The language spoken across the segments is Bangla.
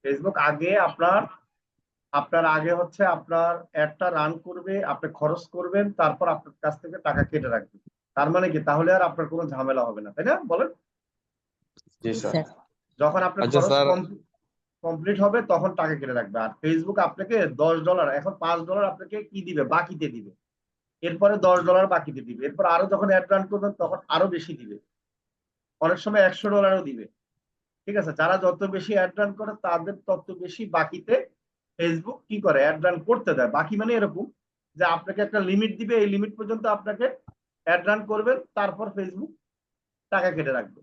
ফেসবুক আগে আপনার আপনার আগে হচ্ছে আপনার অ্যাডটা রান করবে, আপনি খরচ করবেন, তারপর আপনার কাছ থেকে টাকা কেটে রাখবে। তার মানে কি, তাহলে আর আপনার কোনো ঝামেলা হবে না, তাই না? বলেন। জি জি স্যার। স্যার। যখন আপনার আচ্ছা খরচ স্যার। কমপ্লিট হবে তখন টাকা কেটে রাখবে। আর ফেসবুক আপনাকে $10, এখন $5 আপনাকে কি দিবে, বাকিতে দিবে। এরপরে $10 বাকিতে দিবে। এরপর আরো যখন অ্যাড রান করবেন তখন আরো বেশি দিবে। অনেক সময় $100 দিবে। ঠিক আছে, যারা যত বেশি অ্যাড রান করে তাদের তত বেশি বাকিতে ফেসবুক কি করে, অ্যাড রান করতে দেয়। বাকি মানে এরকম যে আপনাকে একটা লিমিট দিবে, এই লিমিট পর্যন্ত আপনাকে অ্যাড রান করবেন, তারপর ফেসবুক টাকা কেটে রাখবে।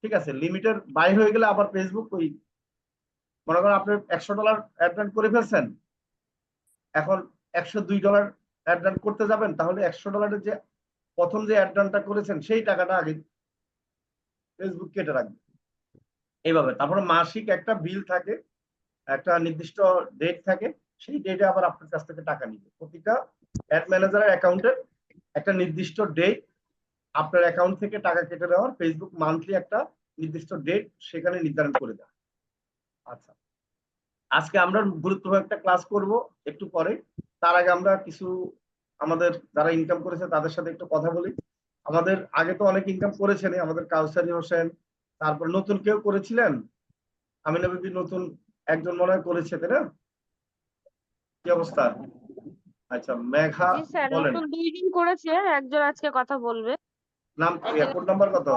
ঠিক আছে, লিমিটের বাইরে হয়ে গেলে আবার ফেসবুক ওই, মনে করেন আপনি $100 অ্যাড রান করে ফেলছেন, এখন $102 অ্যাড রান করতে যাবেন, তাহলে $100 যে প্রথম যে অ্যাড রানটা করেছেন সেই টাকাটা আগে ফেসবুক কেটে রাখবে। এইভাবে তারপরে মাসিক একটা বিল থাকে, একটা নির্দিষ্ট ডেট থাকে, সেই ডেটে আবার আপনার কাছ থেকে টাকা নিবে। প্রতিটা অ্যাড ম্যানেজারের অ্যাকাউন্টে একটা নির্দিষ্ট ডেট আপনার অ্যাকাউন্ট থেকে টাকা কেটে নেওয়ার ফেসবুক মান্থলি একটা নির্দিষ্ট ডেট সেখানে নির্ধারণ করে দেয়। আচ্ছা, আজকে আমরা গুরুত্বপূর্ণ একটা ক্লাস করব একটু পরে। তার আগে আমরা কিছু আমাদের যারা ইনকাম করেছে তাদের সাথে একটু কথা বলি। আমাদের আগে তো অনেক ইনকাম করেছেন, আমাদের কাউসারি হোসেন, তারপর নতুন কেউ করেছিলেন, আমিনা বিবি নতুন একজন মনে হয় করেছে, তাই না? কি অবস্থা? আচ্ছা, মেঘা জি স্যার, বলেন। নতুন 2 দিন করেছে, একজন আজকে কথা বলবে। নাম, এখানে কোড নাম্বার কত?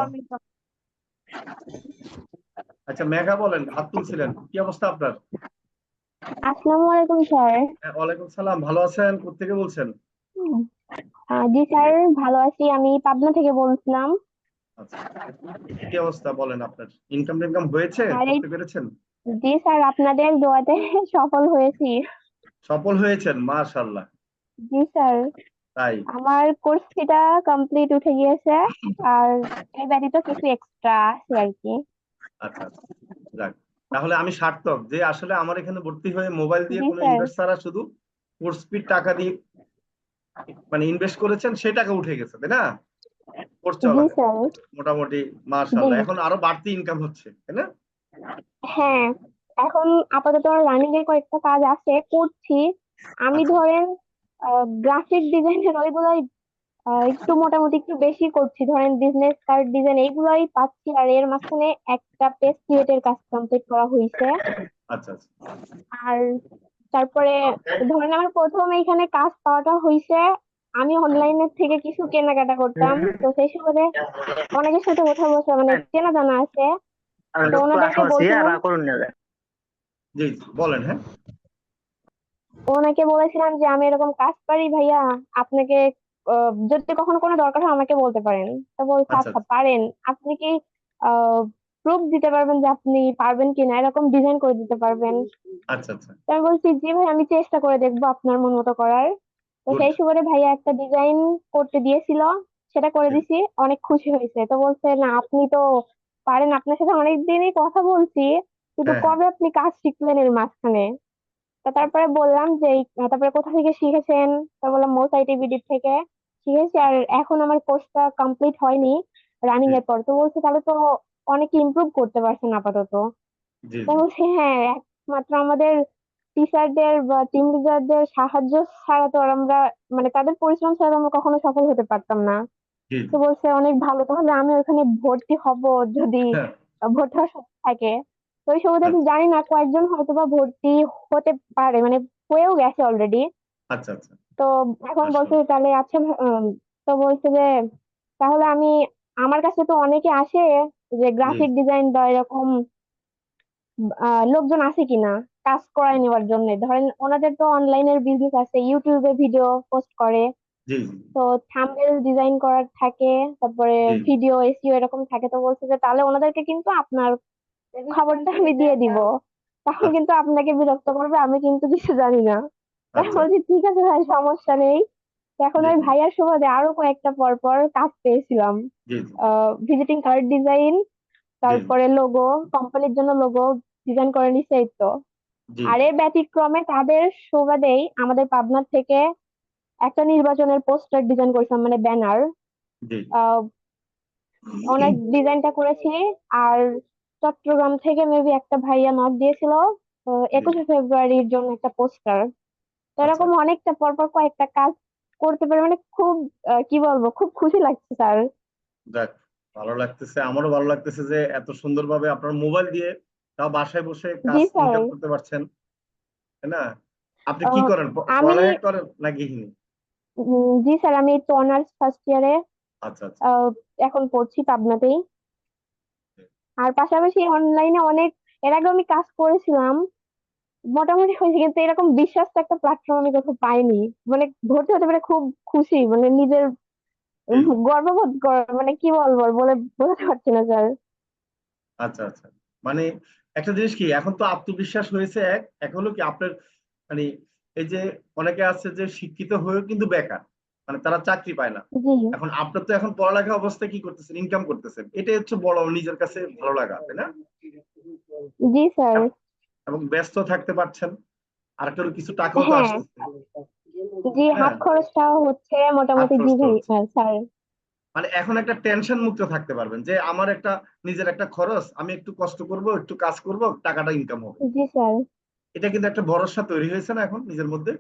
আচ্ছা, মেঘা বলেন, হাত তুলছিলেন, কি অবস্থা আপনার? আসসালামু আলাইকুম স্যার। হ্যাঁ, ওয়ালাইকুম সালাম। ভালো আছেন? কোত্থেকে বলছেন? জি স্যার, ভালো আছি। আমি পাবনা থেকে বলছিলাম। আচ্ছা, কি অবস্থা বলেন, আপনার ইনকাম টিনকাম হয়েছে, আর এই, করতে পেরেছেন? জি স্যার, আপনাদের দোয়াতে সফল হয়েছি। সফল হয়েছেন, মাশাআল্লাহ। জি স্যার, তাই? আমার কোর্স ফিটা কমপ্লিট উঠে গিয়েছে। আর এই ব্যতীত কিছু এক্সট্রা আছে আর কি। আচ্ছা আচ্ছা, যাক, তাহলে আমি সার্থক যে আসলে আমার এখানে ভর্তি হয়ে মোবাইল দিয়ে জি কোনো স্যার। ইনভেস্ট ছাড়া শুধু কোর্স ফি টাকা দিয়ে মানে ইনভেস্ট করেছেন, সে টাকা উঠে গেছে, তাই না? কোর্স জি চলাকালীন স্যার। মোটামুটি জি। মাশাআল্লাহ, এখন আরো বাড়তি ইনকাম হচ্ছে, তাই না? হ্যাঁ, এখন আপাতত রানিং এর কয়েকটা কাজ আছে, করছি। আমি আচ্ছা ধরেন গ্রাফিক ডিজাইনের ওইগুলাই একটু মোটামুটি একটু বেশি করছি। ধরেন বিজনেস কার্ড ডিজাইন এইগুলাই পাচ্ছি, আর এর মাঝখানে একটা পেজ ক্রিয়েটের কাজ কমপ্লিট করা হয়েছে। আচ্ছা আচ্ছা। আর তারপরে ধরেন আমার প্রথম এখানে কাজ পাওয়াটা হয়েছে, আমি অনলাইনের থেকে কিছু কেনাকাটা করতাম, তো সেই সুবাদে অনেকের সাথে কথা বলছে, মানে চেনা জানা আছে, তো ওনাদেরকে বলছিলাম, জি জি, বলেন। হ্যাঁ, ওনাকে বলেছিলাম যে আমি এরকম কাজ পারি ভাইয়া, আপনাকে যদি কখনো কোনো দরকার হয় আমাকে বলতে পারেন। তো বলছে আচ্ছা আচ্ছা পারেন, আপনি কি প্রুফ দিতে পারবেন যে আপনি পারবেন কিনা, এরকম ডিজাইন করে দিতে পারবেন? আচ্ছা আচ্ছা। তো আমি বলছি জি ভাই, আমি চেষ্টা করে দেখবো আপনার মন মতো করার। তো গুড। সেই সুবাদে ভাইয়া একটা ডিজাইন করতে দিয়েছিল, সেটা করে দিছি। অনেক খুশি হয়েছে, তো বলছে না আপনি তো পারেন, আপনার সাথে অনেক দিনই কথা বলছি, কিন্তু হ্যাঁ হ্যাঁ। কবে আপনি কাজ শিখলেন এর মাঝখানে? তো তারপরে বললাম যে তারপরে কোথা থেকে শিখেছেন? তো বললাম মোসাইটিভিটি থেকে শিখেছি, আর এখন আমার কোর্সটা কমপ্লিট হয়নি, রানিং জি এর পর। তো বলছে তাহলে তো অনেক ইমপ্রুভ করতে পারছেন আপাতত। জি তো জি। বলছি হ্যাঁ, একমাত্র আমাদের টিচারদের বা টিম লিডারদের সাহায্য ছাড়া তো আর আমরা, মানে তাদের পরিশ্রম ছাড়া আমরা কখনো সফল হতে পারতাম না। জি তো জি। বলছে অনেক ভালো, তাহলে আমি ওখানে ভর্তি হব যদি হ্যাঁ। ভর্তি হওয়ার সুযোগ থাকে। তো ওই সুবাদে আমি আচ্ছা জানি না, কয়েকজন হয়তো বা ভর্তি হতে পারে, মানে হয়েও গেছে অলরেডি। আচ্ছা। আচ্ছা, তো এখন বলছে মাশাআল্লাহ। যে তাহলে আচ্ছা তো বলছে যে তাহলে আমি, আমার কাছে তো অনেকে আসে যে জি গ্রাফিক ডিজাইন বা এরকম লোকজন আছে কিনা কাজ করায় নেওয়ার জন্য। ধরেন ওনাদের তো অনলাইনের বিজনেস আছে, ইউটিউবে ভিডিও পোস্ট করে, জি জি তো থাম্বনেল ডিজাইন করার থাকে, তারপরে জি। ভিডিও এসইও এরকম থাকে। তো বলছে যে তাহলে ওনাদেরকে কিন্তু আপনার খবরটা আমি দিয়ে দিব, তখন আচ্ছা কিন্তু আপনাকে বিরক্ত করবে, আমি কিন্তু কিছু জানি না। তাই আচ্ছা। বলছি ঠিক আছে ভাই, সমস্যা নেই। তো এখন জি ওই জি ভাইয়ার সুবাদে আরো কয়েকটা পর পর কাজ পেয়েছিলাম। জি জি ভিজিটিং কার্ড ডিজাইন, জি তারপরে লোগো, কোম্পানির জন্য লোগো ডিজাইন করে নিছে, এই তো। জি আর এর ব্যতিক্রমে তাদের সুবাদেই আমাদের পাবনা থেকে একটা নির্বাচনের পোস্টার ডিজাইন করেছিলাম, মানে ব্যানার। জি ওনার ডিজাইনটা করেছি। আর চট্টগ্রাম থেকে মেবি একটা ভাইয়া নক দিয়েছিল, তো জি 21শে ফেব্রুয়ারির জন্য একটা পোস্টার। তো আচ্ছা এরকম অনেকটা পরপর কয়েকটা কাজ করতে পারে, মানে খুব কি বলবো, খুব খুশি লাগছে স্যার। যাক, ভালো লাগতেছে, আমারও ভালো লাগতেছে যে এত সুন্দরভাবে আপনার মোবাইল দিয়ে তাও বাসায় বসে জি কাজ স্যার। ইনকাম করতে পারছেন, তাই না? আপনি কি আহ, করেন, আমি পড়ালেখা করেন না গৃহিণী? জি স্যার, আমি তো অনার্স ফার্স্ট ইয়ারে আচ্ছা আচ্ছা। এখন পড়ছি পাবনাতেই। আর পাশাপাশি অনলাইনে অনেক, এর আগে আমি কাজ করেছিলাম, মোটামুটি হয়েছে, কিন্তু এরকম বিশ্বাস একটা প্ল্যাটফর্ম আমি কোথাও পাইনি। মানে ভর্তি হতে পারে খুব খুশি, মানে নিজের জি জি। গর্ববোধ কর, মানে কি বলবো বলে বোঝাতে পারছি না স্যার। আচ্ছা আচ্ছা। মানে একটা জিনিস কি, এখন তো আত্মবিশ্বাস হয়েছে এক এক হলো কি আপনার, মানে এই যে অনেকে আছে যে শিক্ষিত হয়েও কিন্তু বেকার, মানে তারা চাকরি পায় না। জি। এখন আপনার তো এখন পড়ালেখা অবস্থায় কি করতেছেন, ইনকাম করতেছেন, এটাই হচ্ছে বড় নিজের কাছে ভালো লাগা, তাই না? জি স্যার। এবং এবং ব্যস্ত থাকতে পারছেন, আর একটা হলো কিছু টাকাও তো হ্যাঁ। আসতেছে, জি, তাই না? হাত খরচটাও হচ্ছে হাত মোটামুটি। জি খরচটা ভাই, হচ্ছে, স্যার। মানে এখন একটা টেনশন মুক্ত থাকতে পারবেন যে আমার একটা নিজের একটা খরচ, আমি একটু কষ্ট করব, একটু কাজ করব, টাকাটা ইনকাম হবে। জি স্যার। এটা কিন্তু একটা ভরসা তৈরি হয়েছে না এখন নিজের মধ্যে?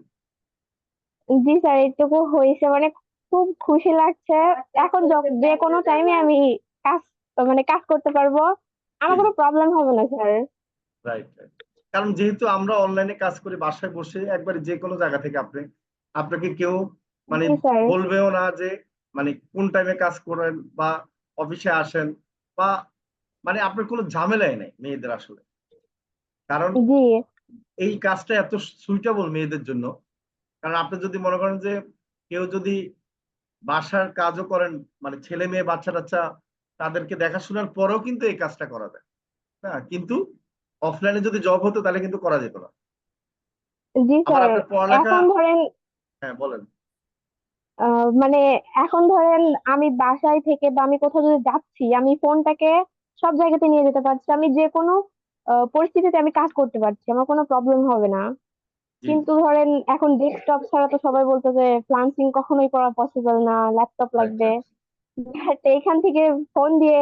জি স্যার, এইটুকু হয়েছে, মানে খুব খুশি লাগছে। এখন যে কোনো টাইমে আমি কাজ, মানে কাজ করতে পারবো, জি আমার কোনো প্রবলেম হবে না স্যার। Right right. কারণ যেহেতু আমরা অনলাইনে কাজ করি বাসায় বসে, একবারে যে কোনো জায়গা থেকে আপনি, আপনাকে কেউ মানে জি স্যার। বলবেও না যে মানে কোন টাইমে কাজ করেন বা অফিসে আসেন, বা মানে আপনার কোনো ঝামেলাই নেই মেয়েদের আসলে। কারণ জি। এই কাজটা এত সুইটেবল মেয়েদের জন্য। কারণ আপনি যদি মনে করেন যে কেউ যদি বাসার কাজও করেন, মানে ছেলে মেয়ে বাচ্চা টাচ্চা তাদেরকে দেখাশোনার পরেও কিন্তু এই কাজটা করা যায়, না কিন্তু অফলাইনে যদি জব হতো তাহলে কিন্তু করা যেত না। জি আবার স্যার। আপনার পড়ালেখা, এখন ধরেন হ্যাঁ বলেন। মানে এখন ধরেন আমি বাসায় থেকে বা আমি কোথাও যদি যাচ্ছি, আমি ফোনটাকে সব জায়গাতে নিয়ে যেতে পারছি, আমি যে কোনো পরিস্থিতিতে আমি কাজ করতে পারছি, আমার কোনো প্রবলেম হবে না। জি কিন্তু ধরেন এখন ডেস্কটপ ছাড়া তো সবাই বলতো যে ফ্লান্সিং কখনোই করা পসিবল না, ল্যাপটপ রাইট লাগবে। রাইট But এইখান থেকে ফোন দিয়ে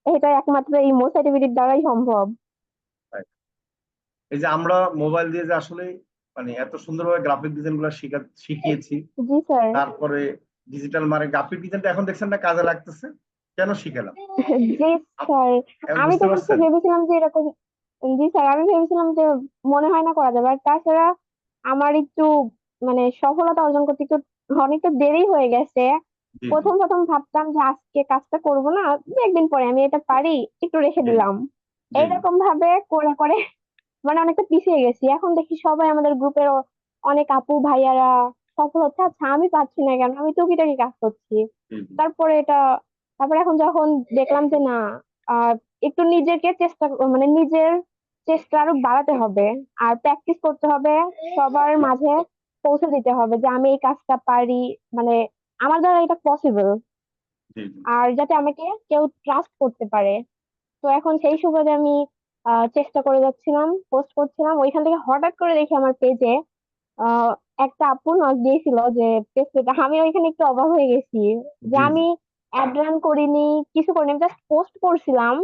এটা একমাত্র এই মোসাইটিভিটির দ্বারাই সম্ভব। রাইট। এই যে আমরা মোবাইল দিয়ে যে আসলে মানে এত সুন্দরভাবে গ্রাফিক ডিজাইন গুলো শিখিয়েছি, জি স্যার। তারপরে ডিজিটাল মানে গ্রাফিক ডিজাইনটা এখন দেখছেন না কাজে লাগতেছে, কেন শিখালাম? জি স্যার। এখন আমি তো বুঝতে হচ্ছে পারছেন? ভেবেছিলাম যে এরকম, জি স্যার, আমি ভেবেছিলাম যে মনে হয় না করা যাবে। আর তাছাড়া আমার একটু মানে সফলতা অর্জন করতে একটু অনেকটা দেরি হয়ে গেছে। জি জি প্রথম প্রথম ভাবতাম যে আজকে কাজটা করব না, দু একদিন পরে আমি এটা পারি, একটু রেখে জি দিলাম। জি জি এইরকম ভাবে করে করে মানে অনেকটা পিছিয়ে গেছি। এখন দেখি সবাই আমাদের গ্রুপের অনেক আপু ভাইয়ারা সফল হচ্ছে। আচ্ছা, আমি পারছি না কেন, আমি টুকিটাকি কাজ করছি। জি জি তারপরে এটা, তারপরে এখন যখন দেখলাম যে না, আহ একটু নিজেকে মানে নিজের চেষ্টা আরো বাড়াতে হবে, আর প্র্যাকটিস করতে হবে, সবার মাঝে পৌঁছে দিতে হবে যে আমি এই কাজটা পারি, মানে আমার দ্বারা এটা পসিবল। জি জি। আর যাতে আমাকে কেউ ট্রাস্ট করতে পারে। তো এখন সেই সুবাদে আমি চেষ্টা করে যাচ্ছিলাম, পোস্ট করছিলাম, ওইখান থেকে হঠাৎ করে দেখি আমার পেজে আহ একটা আপু নক দিয়েছিল যে পেজটা, আমি ওইখানে একটু অবাক হয়ে গেছি যে জি জি আমি অ্যাড রান করিনি, কিছু করিনি, আমি জাস্ট পোস্ট করছিলাম।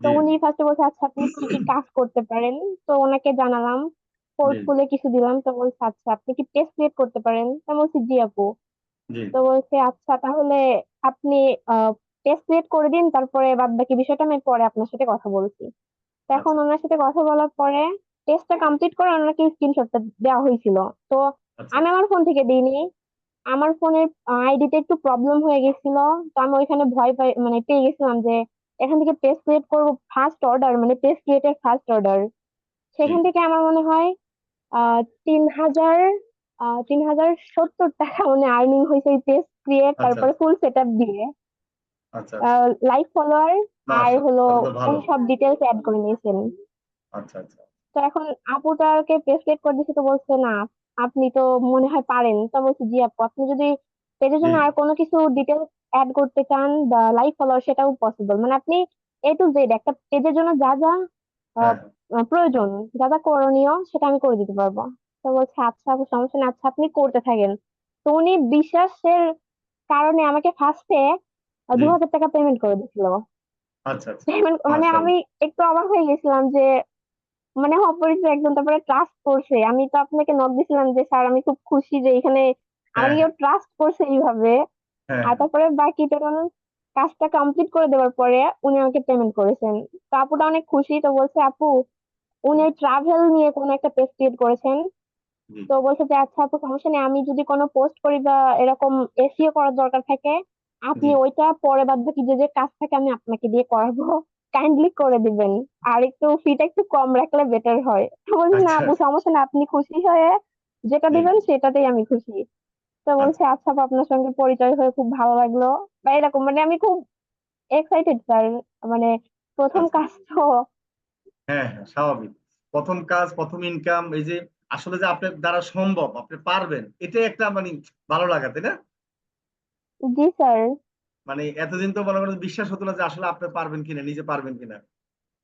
তো জি উনি ফার্স্টে বলছে আচ্ছা আপনি কি কি কাজ করতে পারেন। তো ওনাকে জানালাম, জি পোর্টফোলিও কিছু দিলাম। তো বলছে আচ্ছা আপনি কি পেজ ক্রিয়েট করতে পারেন। আমি বলছি জি আপু। জি তো বলছে আচ্ছা তাহলে আপনি পেজ ক্রিয়েট করে দিন, তারপরে বাদ বাকি বিষয়টা আমি পরে আপনার সাথে কথা বলছি। তো এখন আচ্ছা ওনার সাথে কথা বলার পরে টেস্টটা কমপ্লিট করে ওনাকে স্ক্রিনশটটা দেওয়া হয়েছিল। তো আচ্ছা আমি আচ্ছা আমার ফোন থেকে দিইনি, আমার ফোনের আইডিতে একটু প্রবলেম হয়ে গেছিল। তো আমি ওইখানে ভয় পাই, মানে পেয়ে গেছিলাম যে এখান থেকে পেজ ক্রিয়েট করবো ফার্স্ট অর্ডার, মানে পেজ ক্রিয়েটের ফার্স্ট অর্ডার, জি সেখান থেকে আমার মনে হয় 3,000, 3,070 টাকা মানে আর্নিং হয়েছে এই পেজ ক্রিয়েট আচ্ছা তারপরে ফুল সেট আপ দিয়ে। আচ্ছা আচ্ছা। লাইভ ফলোয়ার আর হলো তাহলে তো ভালো। উনি সব ডিটেলস অ্যাড করে নিয়েছেন। আচ্ছা আচ্ছা তো এখন আপুটাকে পেস্টেড করে দিচ্ছে, তো বলছে না আপনি তো মনে হয় পারেন। তো বলছি জি আপু, আপনি যদি পেজের জি জন্য আর কোনো কিছু ডিটেলস অ্যাড করতে চান বা লাইভ ফলোয়ার, সেটাও পসিবল। মানে আপনি এ টু জেড একটা পেজের জন্য যা যা আহ, হ্যাঁ হ্যাঁ, প্রয়োজন, যা যা করণীয়, সেটা আমি করে দিতে পারবো। তো বলছে আচ্ছা আপু, সমস্যা নেই, আচ্ছা আপনি করতে থাকেন। তো উনি বিশ্বাসের কারণে আমাকে ফার্স্টে জি 2,000 টাকা পেমেন্ট করে দিছিল। আচ্ছা আচ্ছা। পেমেন্ট মানে আমি মাশাআল্লাহ। একটু অবাক হয়ে গেছিলাম যে মানে অপরিচিত একজন তারপরে ট্রাস্ট করছে। আমি তো আপনাকে নক দিছিলাম যে স্যার আমি খুব খুশি যে এখানে হ্যাঁ আমাকে হ্যাঁ কেউ ট্রাস্ট করছে এইভাবে। হ্যাঁ আর হ্যাঁ তারপরে বাকি টোটাল কাজটা কমপ্লিট করে দেওয়ার পরে উনি আমাকে পেমেন্ট করেছেন। তো আপুটা অনেক খুশি, তো বলছে আপু উনি হুম, ট্রাভেল নিয়ে কোনো একটা পেজ ক্রিয়েট করেছেন। জি তো বলছে যে আচ্ছা আপু সমস্যা নেই, আমি যদি কোনো পোস্ট করি বা এরকম এসইও করার দরকার থাকে জি আপনি ওইটা পরে বাদ বাকি যে যে কাজ থাকে আমি আপনাকে দিয়ে করাবো, কাইন্ডলি করে দিবেন। আর একটু ফিটা একটু কম রাখলে বেটার হয়। তো বলছি না আচ্ছা আপু আচ্ছা সমস্যা না, আপনি খুশি হয়ে যেটা জি দিবেন সেটাতেই আমি খুশি। তো আচ্ছা বলছে আচ্ছা আপু আপনার সঙ্গে পরিচয় হয়ে খুব ভালো লাগলো বা এরকম, মানে আমি খুব এক্সাইটেড স্যার, মানে প্রথম আচ্ছা কাজ তো। হ্যাঁ হ্যাঁ স্বাভাবিক। প্রথম কাজ, প্রথম ইনকাম, এই যে আসলে যে আপনার দ্বারা সম্ভব, আপনি পারবেন, এটাই একটা মানে ভালো লাগা, তাই না? জি স্যার। মানে এতদিন তো মনে করেন বিশ্বাস হতো না যে আসলে আপনি পারবেন কিনা, নিজে পারবেন কিনা।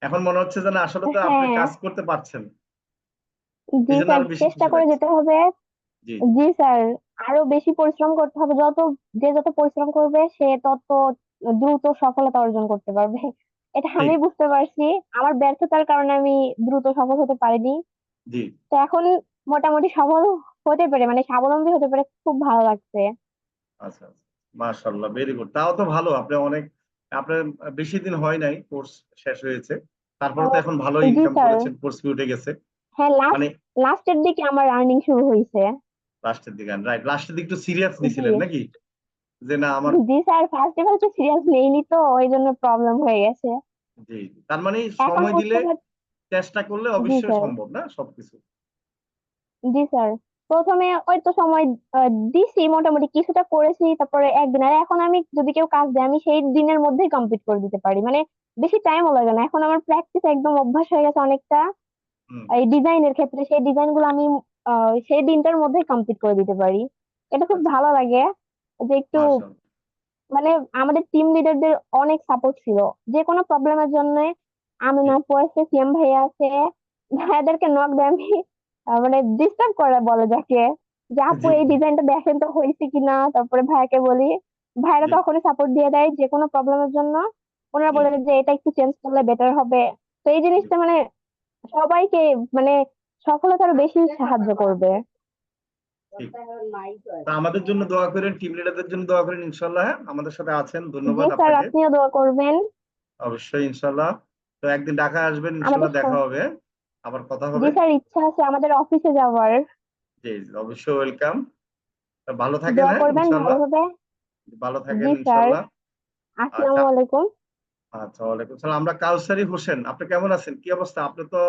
এখন মনে হচ্ছে যে না, আসলে তো আপনি হ্যাঁ কাজ করতে পারছেন। জি এই জন্য স্যার, আরো বেশি চেষ্টা খুশি করে লাগছে। যেতে হবে। জি জি স্যার, আরো বেশি পরিশ্রম করতে হবে। যত পরিশ্রম করবে সে তত দ্রুত সফলতা অর্জন করতে পারবে। এটা আমি ঠিক। বুঝতে পারছি। আমার ব্যর্থতার কারণে আমি দ্রুত সফল হতে পারিনি। জি তো এখন মোটামুটি সফল হতে পেরে মানে স্বাবলম্বী হতে পেরে খুব ভালো লাগছে। আচ্ছা আচ্ছা, মাশাআল্লাহ, ভেরি গুড। তাও তো ভালো, আপনি অনেক, আপনার বেশি দিন হয় নাই কোর্স শেষ হয়েছে, তারপরে তো এখন ভালো জি ইনকাম স্যার। করেছেন, কোর্স ফি উঠে গেছে। হ্যাঁ মানে লাস্টের দিকে আমার আর্নিং শুরু হয়েছে। লাস্টের দিকে, রাইট, লাস্টের দিকে একটু সিরিয়াস জি নিছিলেন নাকি, যে না আমার। জি স্যার, ফার্স্টে সিরিয়াস নেইনি তো ওই জন্য প্রবলেম হয়ে গেছে। জি তার মানে এখন সময় দিলে, বুঝতে পারছি। চেষ্টা করলে জি অবশ্যই স্যার। সম্ভব, না সবকিছু। জি স্যার, প্রথমে ওই তো সময় দিছি, মোটামুটি কিছুটা করেছি, তারপরে একদিন। আর এখন আমি যদি কেউ কাজ দেয় আমি সেই দিনের মধ্যেই কমপ্লিট করে দিতে পারি, মানে বেশি টাইমও লাগে না। এখন আমার প্র্যাকটিস একদম অভ্যাস হয়ে গেছে অনেকটা। হুম। এই ডিজাইনের ক্ষেত্রে সেই ডিজাইন গুলো আমি সেই দিনটার মধ্যেই কমপ্লিট করে দিতে পারি। এটা খুব আচ্ছা, ভালো লাগে যে একটু মাশাআল্লাহ। মানে আমাদের টিম লিডারদের অনেক সাপোর্ট ছিল। যে কোনো প্রবলেমের জন্য জি আমিনা আপু আছে, সিএম ভাইয়া আছে, ভাইয়াদেরকে নক দেয় আমি মানে ডিস্টার্ব করে বলে যাকে, যে আপু জি এই ডিজাইনটা দেখেন তো হয়েছে কিনা। তারপরে ভাইয়াকে বলি, ভাইয়ারা জি তখনই সাপোর্ট দিয়ে দেয় যে কোনো প্রবলেমের জন্য। ওনারা জি বলে যে এটা একটু চেঞ্জ করলে বেটার হবে। তো এই জি জিনিসটা মানে সবাইকে মানে সফলতার বেশি সাহায্য করবে। ঠিক। তা আমাদের জন্য দোয়া করেন, টিম লিডারদের জন্য দোয়া করেন, ইনশাল্লাহ। হ্যাঁ, আমাদের সাথে আছেন, জি ধন্যবাদ স্যার, আপনাকে। আপনিও দোয়া করবেন। অবশ্যই ইনশাল্লাহ। তো একদিন ঢাকা আসবেন, আমাদের ইনশাল্লাহ দেখা হবে, আবার কথা জি হবে। স্যার, ইচ্ছা আছে আমাদের অফিসে যাওয়ার। জি জি, অবশ্যই ওয়েলকাম। ভালো থাকেন, দোয়া হ্যাঁ করবেন ইনশাল্লাহ। ভালোভাবে। ভালো থাকেন জি স্যার, ইনশাল্লাহ। আচ্ছা আসসালামু আলাইকুম। আচ্ছা, ওয়ালাইকুম সালাম। আমরা কাউসারি হোসেন, আপনি কেমন আছেন, কি অবস্থা? আপনি তো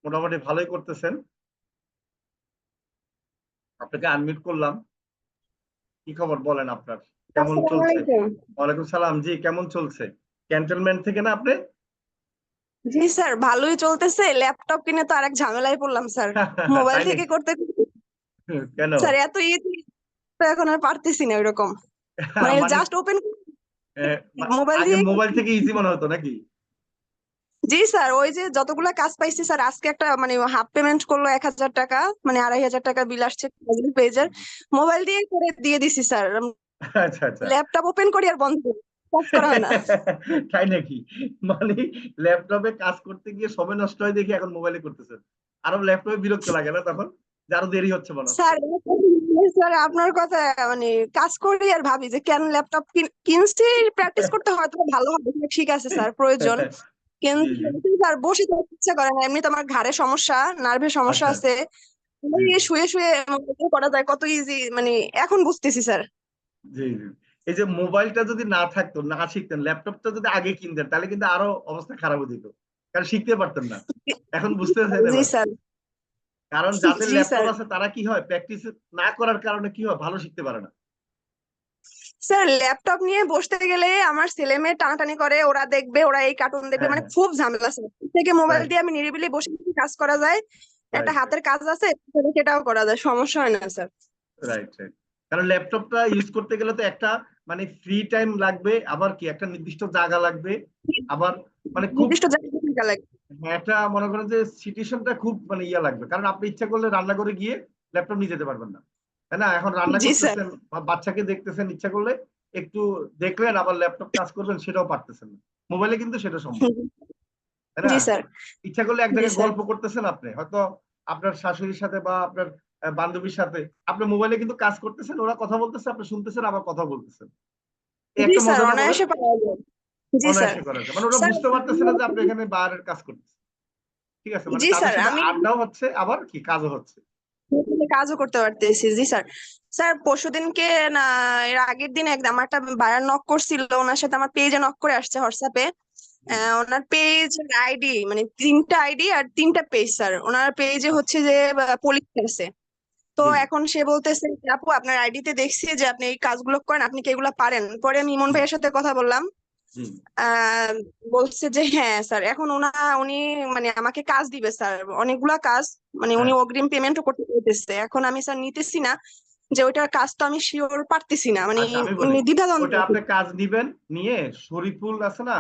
মোটামুটি ভালোই করতেছেন। আপনাকে আনমিউট করলাম, কি খবর বলেন আপনার, কেমন আসসালামু চলছে? আলাইকুম। ওয়ালাইকুম সালাম, জি কেমন চলছে? ক্যান্টনমেন্ট থেকে না আপনি? জি স্যার, ভালোই চলতেছে। ল্যাপটপ কিনে তো আরেক ঝামেলায় পড়লাম স্যার। মোবাইল তাই থেকে নাকি? করতে কেন? স্যার এত তো এখন আর পারতেছি না ওইরকম। মানে মানে জাস্ট ওপেন মোবাইল আগে দিয়ে। মোবাইল থেকে ইজি মনে হতো নাকি? জি স্যার, ওই যে যতগুলা কাজ পাইছি স্যার, আজকে একটা মানে হাফ পেমেন্ট করলো 1,000 টাকা, মানে 2,500 টাকা বিল আসছে পেজের। মোবাইল দিয়ে করে দিয়ে দিছি স্যার। আচ্ছা আচ্ছা। ল্যাপটপ ওপেন করি আর বন্ধ করি, কাজ করা হয় না। তাই নাকি? মানে ল্যাপটপে কাজ করতে গিয়ে সময় নষ্ট হয় দেখি এখন মোবাইলে করতেছেন। আরো ল্যাপটপে বিরক্ত লাগে না তখন, যে আরো দেরি হচ্ছে মনে হচ্ছে? স্যার স্যার আপনার কথা মানে কাজ করি আর ভাবি যে কেন ল্যাপটপ কিনছি, প্র্যাকটিস করতে হয়তো ভালো হবে, ঠিক আছে স্যার প্রয়োজন, জি জি। কিন্তু আর বসে থাকতে ইচ্ছা করে না। এমনি তো আমার ঘাড়ে সমস্যা, নার্ভের সমস্যা আচ্ছা। আছে। জি জি এই শুয়ে শুয়ে করা যায় কত ইজি, মানে এখন বুঝতেছি স্যার। জি জি। এই যে মোবাইলটা যদি না থাকতো, না শিখতেন, ল্যাপটপটা যদি আগে কিনতেন, তাহলে কিন্তু আরো অবস্থা খারাপ হতো, কারণ শিখতে পারতেন না। এখন বুঝতেছেন জি এবার? স্যার। কারণ যাদের জি ল্যাপটপ স্যার। আছে তারা কি হয়, প্র্যাকটিস না করার কারণে কি হয়, ভালো শিখতে পারে না। স্যার ল্যাপটপ নিয়ে বসতে গেলে আমার ছেলে মেয়ে টানাটানি করে, ওরা দেখবে, ওরা এই কার্টুন দেখবে, হ্যাঁ মানে হ্যাঁ, খুব ঝামেলা স্যার। থেকে মোবাইল রাইট দিয়ে আমি নিরিবিলি বসে বসে কাজ করা যায়, একটা রাইট হাতের কাজ আছে সেটাও করা যায়, সমস্যা হয় না স্যার। Right right. কারণ ল্যাপটপটা ইউজ করতে গেলে তো একটা মানে ফ্রি টাইম লাগবে, আবার কি একটা নির্দিষ্ট জায়গা লাগবে, আবার মানে খুব, নির্দিষ্ট জায়গা লাগে। হ্যাঁ, একটা মনে করেন যে সিচুয়েশনটা খুব মানে ইয়া লাগবে, কারণ আপনি ইচ্ছা করলে রান্না করে গিয়ে ল্যাপটপ নিয়ে যেতে পারবেন না, তাই না? এখন রান্না জি স্যার। করতেছেন বা বাচ্চাকে দেখতেছেন, ইচ্ছা করলে একটু দেখলেন, আবার ল্যাপটপ কাজ করবেন, সেটাও পারতেছেন না। মোবাইলে কিন্তু সেটা সম্ভব। তাই না? জি স্যার। ইচ্ছা করলে এক জি জায়গায় স্যার। গল্প করতেছেন, আপনি হয়তো আপনার শাশুড়ির সাথে বা আপনার বান্ধবীর সাথে আপনার মোবাইলে কিন্তু কাজ করতেছেন, ওরা কথা বলতেছে, আপনি শুনতেছেন, আবার কথা বলতেছেন। এই জি একটা স্যার, মজা না বলেন? অনায়াসে পাওয়া যায়। জি স্যার। অনায়াসে করা যায়, মানে ওরা স্যার বুঝতে পারতেছে না যে আপনি এখানে বাইরের কাজ করতেছেন। ঠিক আছে, মানে জি তাদের স্যার, সাথে আমি আড্ডাও হচ্ছে, আবার কি কাজও হচ্ছে। কাজও করতে পারতেছি। জি স্যার। স্যার পরশুদিনকে না, এর আগের দিন একদম আমার একটা বায়ার নক করছিল, ওনার সাথে আমার পেজে নক করে আসছে হোয়াটসঅ্যাপে। ওনার পেজ আইডি মানে 3টা আইডি আর 3টা পেজ স্যার। ওনার পেজে আচ্ছা, হচ্ছে যে পুলিশ আছে। তো জি এখন সে বলতেছে যে আপু আপনার আইডিতে দেখছি যে আপনি এই কাজগুলো করেন, আপনি কি এগুলো পারেন? পরে আমি ইমন জি ভাইয়ের সাথে কথা বললাম। জি আহ বলছে যে হ্যাঁ স্যার, এখন উনি মানে আমাকে কাজ দিবে স্যার, অনেকগুলা কাজ, মানে উনি হ্যাঁ। অগ্রিম পেমেন্টও করতে চাইতেছে। এখন আমি স্যার নিতেছি না, যে ওইটার কাজ তো আমি শিওর পারতেছি না, মানে আচ্ছা, আমি বলি, দ্বিধাদ্বন্দ্ব ওটা আছে। আপনি কাজ নিবেন, নিয়ে শরীফুল আছে না,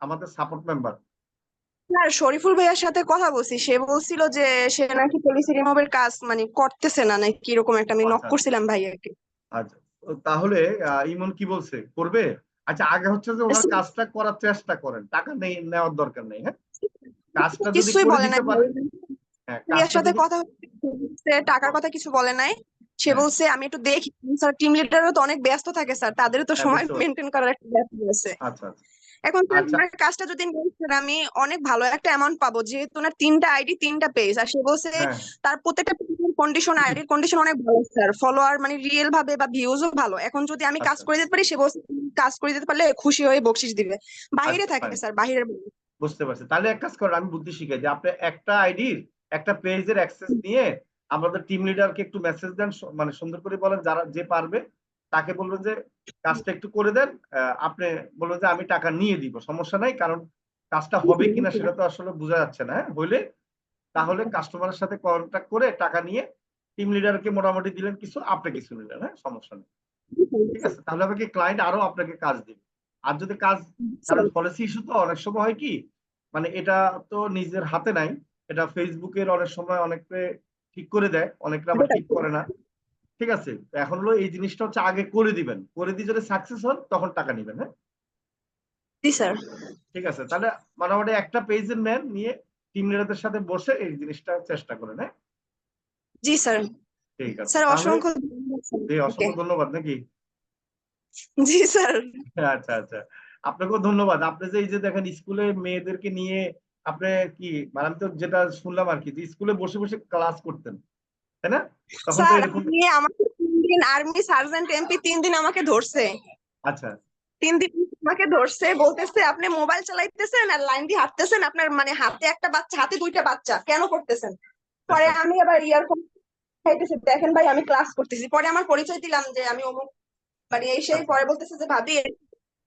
আমাদের সাপোর্ট মেম্বার। স্যার শরীফুল ভাইয়ার সাথে কথা বলছি, সে বলছিল যে সে নাকি পলিসি রিমুভের কাজ মানে করতেছে না, নাকি এরকম একটা, আমি নক আচ্ছা আচ্ছা করছিলাম ভাইয়াকে। আচ্ছা। তো তাহলে ইমন কি বলছে, করবে? আচ্ছা, আগে হচ্ছে যে ওনার কাজটা করার চেষ্টা করেন, টাকা নেওয়ার দরকার নেই, হ্যাঁ। কাজটা যদি কিছুই করে বলে দিতে নাই পারে, হ্যাঁ, ভাইয়ার কাজটা সাথে যদি, কথা হচ্ছে, টাকার কথা কিছু বলে নাই। সে হ্যাঁ বলছে আমি একটু দেখি। স্যার টিম লিডারও তো অনেক ব্যস্ত থাকে স্যার, তাদেরও তো হ্যাঁ, সময় বুঝতে পারছি। মেনটেন করার একটা ব্যাপার আছে। আচ্ছা আচ্ছা এখন স্যার আচ্ছা ওনার কাজটা যদি নেই স্যার, আমি অনেক ভালো একটা অ্যামাউন্ট পাবো, যেহেতু ওনার 3টা আইডি 3টা পেজ, আর সে বলছে হ্যাঁ তার প্রত্যেকটা কন্ডিশন, আইডির কন্ডিশন অনেক ভালো স্যার, ফলোয়ার মানে রিয়েল ভাবে বা ভিউজও ভালো। এখন যদি আমি কাজ আচ্ছা করে দিতে পারি, সে বলছে কাজ করে দিতে পারলে খুশি হয়ে বকশিস দিবে। বাইরে আচ্ছা, থাকে ফাইন, স্যার, বাহিরের। বুঝতে পারছি। তাহলে এক কাজ করেন, আমি বুদ্ধি শিখাই যে আপনি একটা আইডির একটা পেজের অ্যাক্সেস নিয়ে আমাদের টিম লিডারকে একটু মেসেজ দেন, মানে সুন্দর করে বলেন, যারা যে পারবে তাকে বলবেন যে কাজটা একটু করে দেন। আপনি বলবেন যে আমি টাকা নিয়ে দিব, সমস্যা নাই, কারণ কাজটা হবে কিনা সেটা তো আসলে বোঝা যাচ্ছে না। হ্যাঁ, হইলে তাহলে কাস্টমারের সাথে কন্ট্যাক্ট করে টাকা নিয়ে টিম লিডারকে মোটামুটি দিলেন কিছু, আপনি কিছু নিলেন, হ্যাঁ, সমস্যা নেই। ঠিক আছে, তাহলে হবে কি, ক্লায়েন্ট আরো আপনাকে কাজ দিবে। আর যদি কাজ, কারণ পলিসি ইস্যু তো অনেক সময় হয় কি, মানে এটা তো নিজের হাতে নাই, এটা ফেসবুকের অনেক সময় অনেকে ঠিক করে দেয়, অনেকে আবার ঠিক করে না। ঠিক আছে, তো এখন হলো এই জিনিসটা হচ্ছে আগে করে দিবেন, করে দিয়ে যদি সাকসেস হন তখন টাকা নিবেন, হ্যাঁ। জি স্যার। ঠিক আছে, তাহলে মোটামুটি একটা পেজের নেন, নিয়ে টিম লিডারদের সাথে বসে এই জিনিসটা চেষ্টা করেন, হ্যাঁ। জি স্যার। ঠিক আছে, স্যার তাহলে অসংখ্য ধন্যবাদ স্যার। ওকে। অসংখ্য ধন্যবাদ নাকি। জি স্যার। আচ্ছা আচ্ছা, আপনাকেও ধন্যবাদ। আপনি যে এই যে দেখেন স্কুলে মেয়েদেরকে নিয়ে আপনি কি, মানে আমি তো যেটা শুনলাম আর কি, যে স্কুলে বসে বসে ক্লাস করতেন, তাই না? তখন তো স্যার এরকম। আপনি আমাকে 3 দিন আর্মি সার্জেন্ট এমপি 3 দিন আমাকে ধরছে। আচ্ছা 3 দিন আমাকে ধরছে, বলতেছে আপনি মোবাইল চালাইতেছেন আর লাইন দিয়ে হাঁটতেছেন, আপনার মানে হাতে একটা বাচ্চা, হাতে 2টা বাচ্চা, কেন করতেছেন? পরে আচ্ছা আমি আবার ইয়ারফোন খাইতেছি, দেখেন ভাই আমি ক্লাস করতেছি। পরে আমার পরিচয় দিলাম যে আমি অমুক, মানে এই সেই। আচ্ছা, পরে বলতেছে যে ভাবি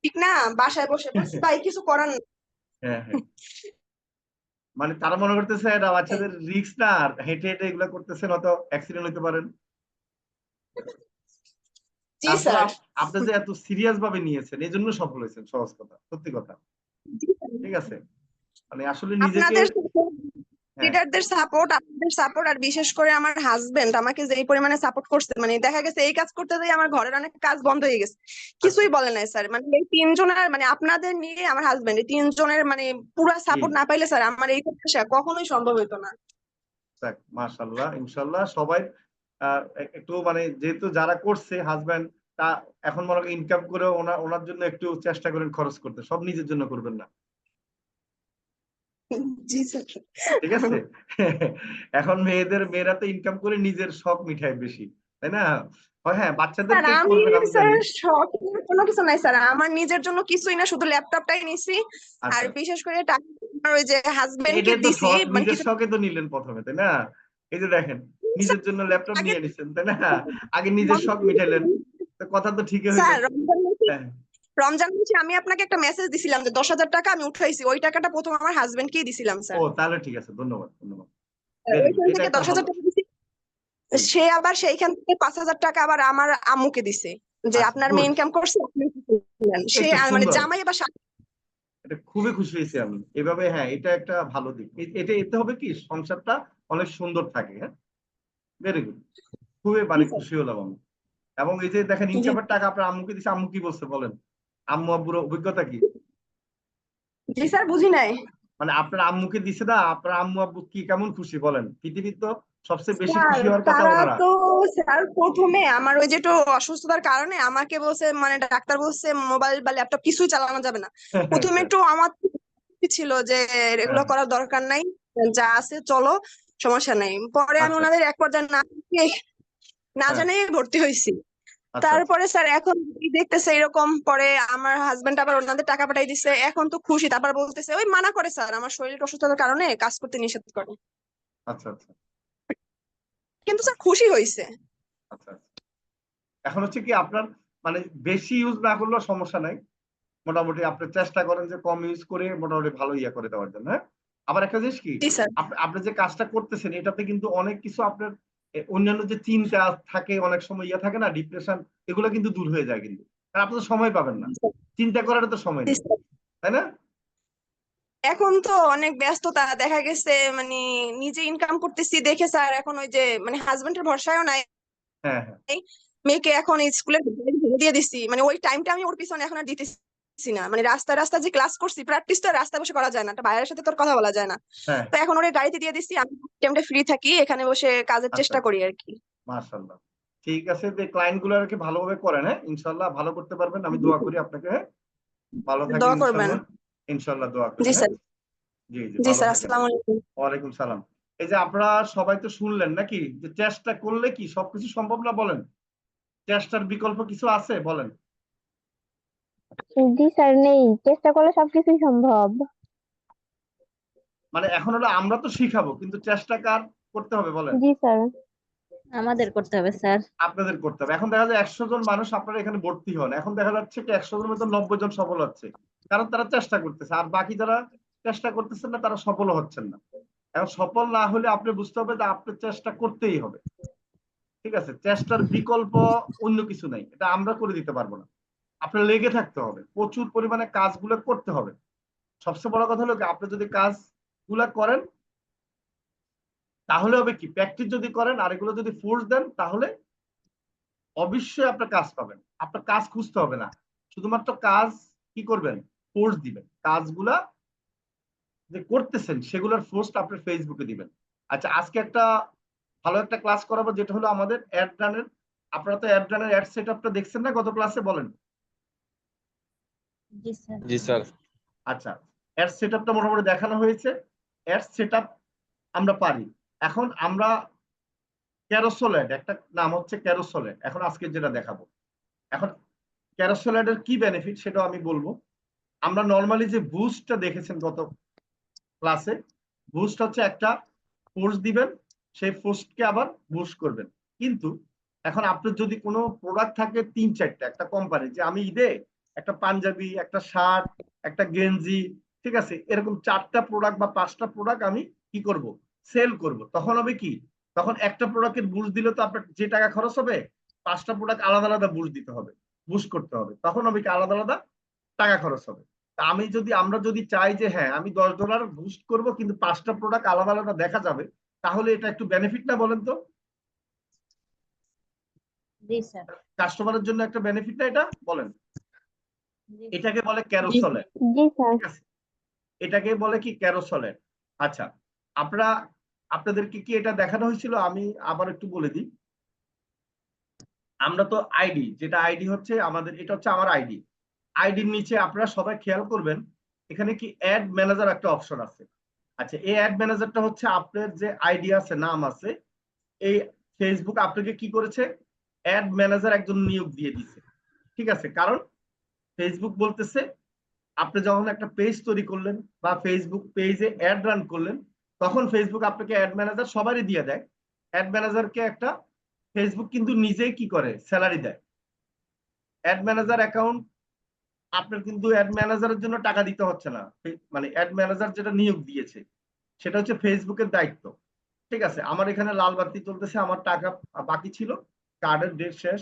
ঠিক না, বাসায় বসে। বলছি ভাই কিছু করার নেই। হ্যাঁ হ্যাঁ, মানে তারা মনে করতেছে এটা বাচ্চাদের রিস্ক না, আর হেঁটে হেঁটে এগুলো করতেছেন, অত অ্যাক্সিডেন্ট হতে পারেন। জি তারপর স্যার। আপনি যে এত সিরিয়াস ভাবে নিয়েছেন, এই জন্য সফল হয়েছেন, সহজ কথা, সত্যি কথা। জি স্যার। ঠিক আছে, মানে আসলে নিজেকে, আপনাদের হ্যাঁ লিডারদের সাপোর্ট, আপনাদের সাপোর্ট, আর বিশেষ করে আমার হাজবেন্ড আমাকে যেই পরিমাণে সাপোর্ট করছে, মানে দেখা গেছে এই কাজ করতে গিয়ে আমার ঘরের অনেক কাজ বন্ধ হয়ে গেছে, আচ্ছা, কিছুই বলে নাই স্যার। মানে এই 3জনের, মানে আপনাদের নিয়ে আমার হাজবেন্ড, এই 3জনের মানে পুরো জি, সাপোর্ট না পাইলে স্যার আমার এই কাজটা কখনোই সম্ভব হতো না। যাক, মাশাআল্লাহ, ইনশাআল্লাহ সবাই একটু মানে যেহেতু যারা করছে হাজবেন্ড, তা এখন মনে করেন ইনকাম করে ওনার জন্য একটু চেষ্টা করেন খরচ করতে, সব নিজের জন্য করবেন না। জি স্যার। ঠিক আছে। এখন মেয়েরা তো ইনকাম করে নিজের শখ মিঠায় বেশি, তাই না? হ্যাঁ, স্যার বাচ্চাদেরকে আমি করবেন আমি স্যার জানি। শখের কোনো কিছু নাই স্যার, আমার নিজের জন্য কিছুই না, শুধু ল্যাপটপটাই নিছি। আর আচ্ছা, বিশেষ করে টাকা আমার ওই যে হাজবেন্ড কে এটাই তো দিছি, শখ, মানে নিজের কিছু শখে তো নিলেন প্রথমে, তাই না? এই যে দেখেন, নিজের জন্য ল্যাপটপ আগে। নিয়ে নিচ্ছেন, তাই না? আগে নিজের শখ মিটাইলেন, তো কথা তো ঠিকই হইলো। স্যার রমজান মাসে, হ্যাঁ। আমি আপনাকে একটা মেসেজ দিছিলাম যে 10,000 টাকা আমি উঠাইছি, ওই টাকাটা প্রথম আমার হাজবেন্ডকেই দিছিলাম ও, স্যার। তাহলে ঠিক আছে, ধন্যবাদ ধন্যবাদ। ভেরি গুড, ওইখান এটা থেকে একটা 10,000 ভালো। টাকা দিছি। জি, সে আবার সেইখান থেকে 5,000 টাকা আবার আমার আম্মুকে দিছে, যে আচ্ছা, আপনার মেয়ে গুড, ইনকাম করছে, আপনি কিছু দিলেন। এই তো মানে সুন্দর। জামাই আবার এটা খুবই খুশি হয়েছি আমি এভাবে, হ্যাঁ, এটা একটা ভালো দিক। এটা এতে হবে কি, সংসারটা অনেক সুন্দর থাকে, হ্যাঁ। ভেরি গুড, খুবই জি মানে স্যার। খুশি হলাম আমি। এবং এই যে দেখেন জি ইনকামের টাকা আপনার আম্মুকে দিচ্ছে, আম্মু কি বলছে বলেন? আম্মু আব্বুর অভিজ্ঞতা কি? জি স্যার, বুঝি নাই। মানে আপনার আম্মুকে দিছে না, আপনার আম্মু আব্বু কি কেমন খুশি বলেন? পৃথিবীর তো সবচেয়ে বেশি স্যার খুশি হওয়ার কথা তারা ওনারা। তো স্যার প্রথমে আমার ওই যে একটু অসুস্থতার কারণে আমাকে বলছে, মানে ডাক্তার বলছে মোবাইল বা ল্যাপটপ কিছুই চালানো যাবে না। প্রথমে আচ্ছা। একটু আমার ছিল যে এগুলো হ্যাঁ, করার দরকার নাই, যা আছে চলো, সমস্যা নাই। পরে আমি আচ্ছা ওনাদের এক পর্যায়ে না হ্যাঁ, জানিয়ে ভর্তি হয়েছি। আচ্ছা আচ্ছা তারপরে স্যার এখন দেখতেছে এরকম, পরে আমার হাজবেন্ড আবার ওনাদের টাকা পাঠাই দিছে, এখন তো খুশি। তারপর বলতেছে ওই মানা করে স্যার, আমার শরীর অসুস্থতার কারণে কাজ করতে নিষেধ করে, আচ্ছা আচ্ছা কিন্তু স্যার খুশি হয়েছে। আচ্ছা আচ্ছা। এখন হচ্ছে কি আপনার মানে বেশি ইউজ না করলেও সমস্যা নাই, মোটামুটি আপনি চেষ্টা করেন যে কম ইউজ করে মোটামুটি ভালো ইয়ে করে দেওয়ার জন্য। হ্যাঁ, আবার একটা জিনিস কি, জি স্যার। আপনি যে কাজটা করতেছেন এটাতে কিন্তু অনেক কিছু আপনার অন্যান্য যে চিন্তা থাকে, অনেক সময় ইয়ে থাকে না, ডিপ্রেশন, এগুলো কিন্তু দূর হয়ে যায় কিন্তু, কারণ আপনি তো সময় পাবেন না, চিন্তা করার তো সময় জি নেই, স্যার। তাই না? এখন তো অনেক ব্যস্ততা দেখা গেছে, মানে নিজে ইনকাম করতেছি দেখে স্যার এখন ওই যে মানে হাজবেন্ডের ভরসায়ও নাই। হ্যাঁ হ্যাঁ মেয়েকে এখন স্কুলে দিয়ে দিচ্ছি, মানে ওই টাইমটা আমি ওর পিছনে এখন আর দিতেছি না। মানে রাস্তায় রাস্তায় যে ক্লাস করছি, প্র্যাকটিস তো রাস্তায় বসে করা যায় না, একটা বাইরের সাথে তোর কথা বলা যায় না। হ্যাঁ। তো এখন ওরে গাড়িতে দিয়ে দিচ্ছি, আমি টাইমটা ফ্রি থাকি, এখানে বসে কাজের আচ্ছা চেষ্টা করি আর কি। মাশাআল্লাহ। ঠিক আছে, যে ক্লায়েন্ট গুলো আর কি ভালোভাবে করেন, হ্যাঁ ইনশাল্লাহ ভালো করতে পারবেন, আমি দোয়া করি আপনাকে। হ্যাঁ, ভালো থাকেন দোয়া করবেন। ইনশাল্লাহ। ইনশাল্লাহ দোয়া করি। জি হ্যাঁ, স্যার। জি জি, জি ভালো স্যার, থাকেন। আসসালামু আলাইকুম। ওয়ালাইকুম সালাম। এই যে আপনারা সবাই তো শুনলেন নাকি, যে চেষ্টা করলে কি সবকিছু সম্ভব না বলেন? চেষ্টার বিকল্প কিছু আছে বলেন? জি স্যার, নেই, চেষ্টা করলে সবকিছুই সম্ভব। মানে এখন হলো আমরা তো শিখাবো, কিন্তু চেষ্টা কার করতে হবে বলেন? জি স্যার। আমাদের করতে হবে স্যার। আপনাদের করতে হবে। এখন দেখা যায় 100 জন মানুষ আপনারা এখানে ভর্তি হন, এখন দেখা যাচ্ছে কি 100 জনের মধ্যে 90 জন সফল হচ্ছে, কারণ তারা চেষ্টা করতেছে, আর বাকি যারা চেষ্টা করতেছেন না তারা সফল হচ্ছেন না। এখন সফল না হলে আপনি বুঝতে হবে যে আপনি চেষ্টা করতেই হবে। ঠিক আছে, চেষ্টার বিকল্প অন্য কিছু নাই, এটা আমরা করে দিতে পারবো না। আপনার লেগে থাকতে হবে, প্রচুর পরিমাণে কাজগুলো করতে হবে। সবচেয়ে বড় কথা হলো কি, আপনি যদি কাজগুলা করেন তাহলে হবে কি, প্র্যাকটিস যদি করেন আর এগুলো যদি ফোর্স দেন তাহলে অবশ্যই আপনার কাজ পাবেন। আপনার কাজ খুঁজতে হবে না, শুধুমাত্র কাজ কি করবেন, ফোর্স দিবেন, কাজগুলা যে করতেছেন সেগুলোর পোস্ট আপনার ফেসবুকে দিবেন। আচ্ছা, আজকে একটা ভালো একটা ক্লাস করাবো, যেটা হলো আমাদের অ্যাড রানের। আপনারা তো অ্যাড রানের অ্যাড সেটআপটা দেখছেন না গত ক্লাসে, বলেন? জি স্যার। জি স্যার। আচ্ছা, অ্যাড সেটআপটা মোটামুটি দেখানো হয়েছে। অ্যাড সেটআপ আমরা পারি। এখন আমরা ক্যারোসেল অ্যাড, একটা নাম হচ্ছে ক্যারোসেল অ্যাড, এখন আজকে যেটা দেখাবো। এখন ক্যারোসেল অ্যাডের কি বেনিফিট সেটাও আমি বলবো। আমরা নর্মালি যে বুস্টটা দেখেছেন গত ক্লাসে, বুস্ট হচ্ছে একটা পোস্ট দিবেন, সেই পোস্টকে আবার বুস্ট করবেন। কিন্তু এখন আপনার যদি কোনো প্রোডাক্ট থাকে 3-4টা, একটা কোম্পানি, যে আমি ঈদে একটা পাঞ্জাবি, একটা শার্ট, একটা গেঞ্জি, ঠিক আছে, এরকম 4টা প্রোডাক্ট বা 5টা প্রোডাক্ট আমি কি করব, সেল করব, তখন হবে কি, তখন একটা প্রোডাক্টের বুস্ট দিলে তো আপনার যে টাকা খরচ হবে 5টা প্রোডাক্ট আলাদা আলাদা বুস্ট দিতে হবে, বুস্ট করতে হবে, তখন হবে কি আলাদা আলাদা টাকা খরচ হবে। আমরা যদি চাই যে হ্যাঁ আমি $10 বুস্ট করব কিন্তু 5টা প্রোডাক্ট আলাদা আলাদা দেখা যাবে, তাহলে এটা একটু বেনিফিট না বলেন তো? জি স্যার। কাস্টমারের জন্য একটা বেনিফিট না এটা, বলেন? জি এটাকে বলে জি ক্যারোসেল। জি স্যার। ঠিক আছে, এটাকে বলে কি ক্যারোসেল। আচ্ছা, আপনারা আপনাদেরকে কি এটা দেখানো হয়েছিল? আমি আবার একটু বলে দিই। আমরা তো আইডি, যেটা আইডি হচ্ছে আমাদের, এটা হচ্ছে আমার আইডি। আইডির নিচে আপনারা সবাই খেয়াল করবেন, এখানে কি অ্যাড ম্যানেজার একটা অপশন আছে। আচ্ছা, এই অ্যাড ম্যানেজারটা হচ্ছে আপনার যে আইডি আছে, নাম আছে, এই ফেসবুক আপনাকে কি করেছে, অ্যাড ম্যানেজার একজন নিয়োগ দিয়ে দিছে। ঠিক আছে, কারণ ফেসবুক বলতেছে আপনি যখন একটা পেজ তৈরি করলেন বা ফেসবুক পেজে অ্যাড রান করলেন, তখন ফেসবুক আপনাকে অ্যাড ম্যানেজার সবারই দিয়ে দেয়। অ্যাড ম্যানেজারকে একটা ফেসবুক কিন্তু নিজেই কি করে, স্যালারি দেয়। অ্যাড ম্যানেজার অ্যাকাউন্ট আপনার কিন্তু অ্যাড ম্যানেজারের জন্য টাকা দিতে হচ্ছে না, মানে অ্যাড ম্যানেজার যেটা নিয়োগ দিয়েছে সেটা হচ্ছে ফেসবুকের দায়িত্ব। ঠিক আছে, আমার এখানে লাল বাতি চলতেছে, আমার টাকা বাকি ছিল, কার্ডের ডেট শেষ,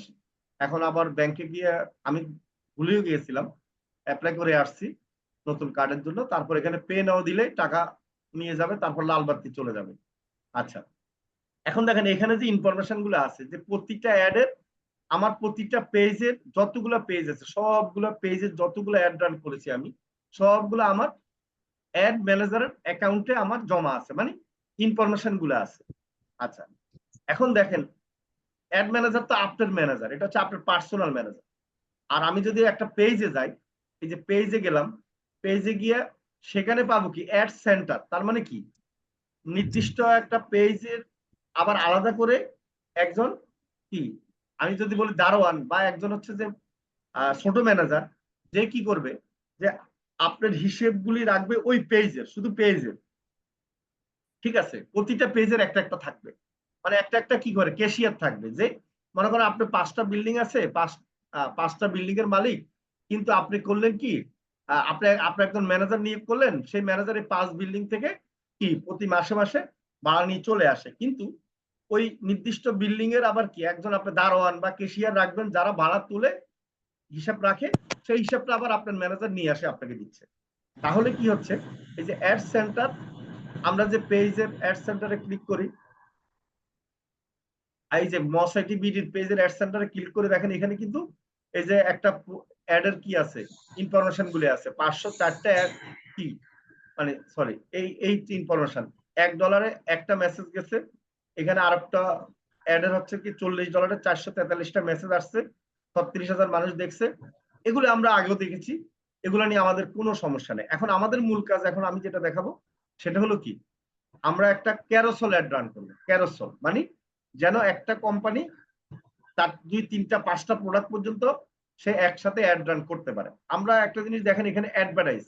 এখন আবার ব্যাংকে গিয়ে আমি ভুলেও গিয়েছিলাম, অ্যাপ্লাই করে আসছি নতুন কার্ডের জন্য, তারপর এখানে পে নাও দিলে টাকা নিয়ে যাবে, তারপর লাল বাতি চলে যাবে। আচ্ছা, এখন দেখেন এখানে যে ইনফরমেশন গুলো আছে, যে প্রতিটা অ্যাডের, আমার প্রতিটা পেজের যতগুলো পেজ আছে, সবগুলো পেজের যতগুলো অ্যাড রান করেছি আমি, সবগুলো আমার অ্যাড ম্যানেজারের অ্যাকাউন্টে আমার জমা আছে, মানে ইনফরমেশন গুলো আছে। আচ্ছা, এখন দেখেন অ্যাড ম্যানেজার তো আপনার ম্যানেজার, এটা হচ্ছে আপনার পার্সোনাল ম্যানেজার। আর আমি যদি একটা পেজে যাই, এই যে পেজে গেলাম, পেজে গিয়ে সেখানে পাবো কি অ্যাড সেন্টার। তার মানে কি নির্দিষ্ট একটা পেজের আবার আলাদা করে একজন কি, আমি যদি বলি দারোয়ান বা একজন হচ্ছে যে ছোট ম্যানেজার, যে কি করবে যে আপনার হিসেবগুলি রাখবে ওই পেজের, শুধু পেজের, ঠিক আছে, প্রতিটা পেজের একটা একটা থাকবে, মানে একটা একটা কি করে ক্যাশিয়ার থাকবে। যে মনে করেন আপনার 5টা বিল্ডিং আছে, 5টা বিল্ডিং এর মালিক, কিন্তু আপনি করলেন কি আপনি একজন ম্যানেজার নিয়োগ করলেন, সেই ম্যানেজার এই 5 বিল্ডিং থেকে কি প্রতি মাসে মাসে ভাড়া নিয়ে চলে আসে, কিন্তু ওই নির্দিষ্ট বিল্ডিং এর আবার কি একজন আপনি দারোয়ান বা ক্যাশিয়ার রাখবেন, যারা ভাড়া তুলে হিসাব রাখে, সেই হিসাবটা আবার আপনার ম্যানেজার নিয়ে আসে আপনাকে দিচ্ছে। তাহলে কি হচ্ছে, এই যে অ্যাড সেন্টার, আমরা যে পেজের অ্যাড সেন্টারে ক্লিক করি, এই যে মসাইটি বিডির পেজের অ্যাড সেন্টারে ক্লিক করে দেখেন, এখানে কিন্তু এই যে একটা অ্যাড এর কি আছে, ইনফরমেশন গুলো আছে, 504টা অ্যাড কি, মানে সরি এই ইনফরমেশন। $1 একটা মেসেজ গেছে, এখানে আরেকটা অ্যাডের হচ্ছে কি $40 443টা মেসেজ আসছে, 36,000 মানুষ দেখছে। এগুলো আমরা আগেও দেখেছি, এগুলো নিয়ে আমাদের কোনো সমস্যা নেই। এখন আমাদের মূল কাজ, এখন আমি যেটা দেখাবো সেটা হলো কি, আমরা একটা ক্যারোসেল অ্যাড রান করবো। ক্যারোসেল মানে যেন একটা কোম্পানি তার 2, 3টা 5টা প্রোডাক্ট পর্যন্ত সে একসাথে অ্যাড রান করতে পারে। আমরা একটা জিনিস দেখেন, এখানে অ্যাডভার্টাইজ,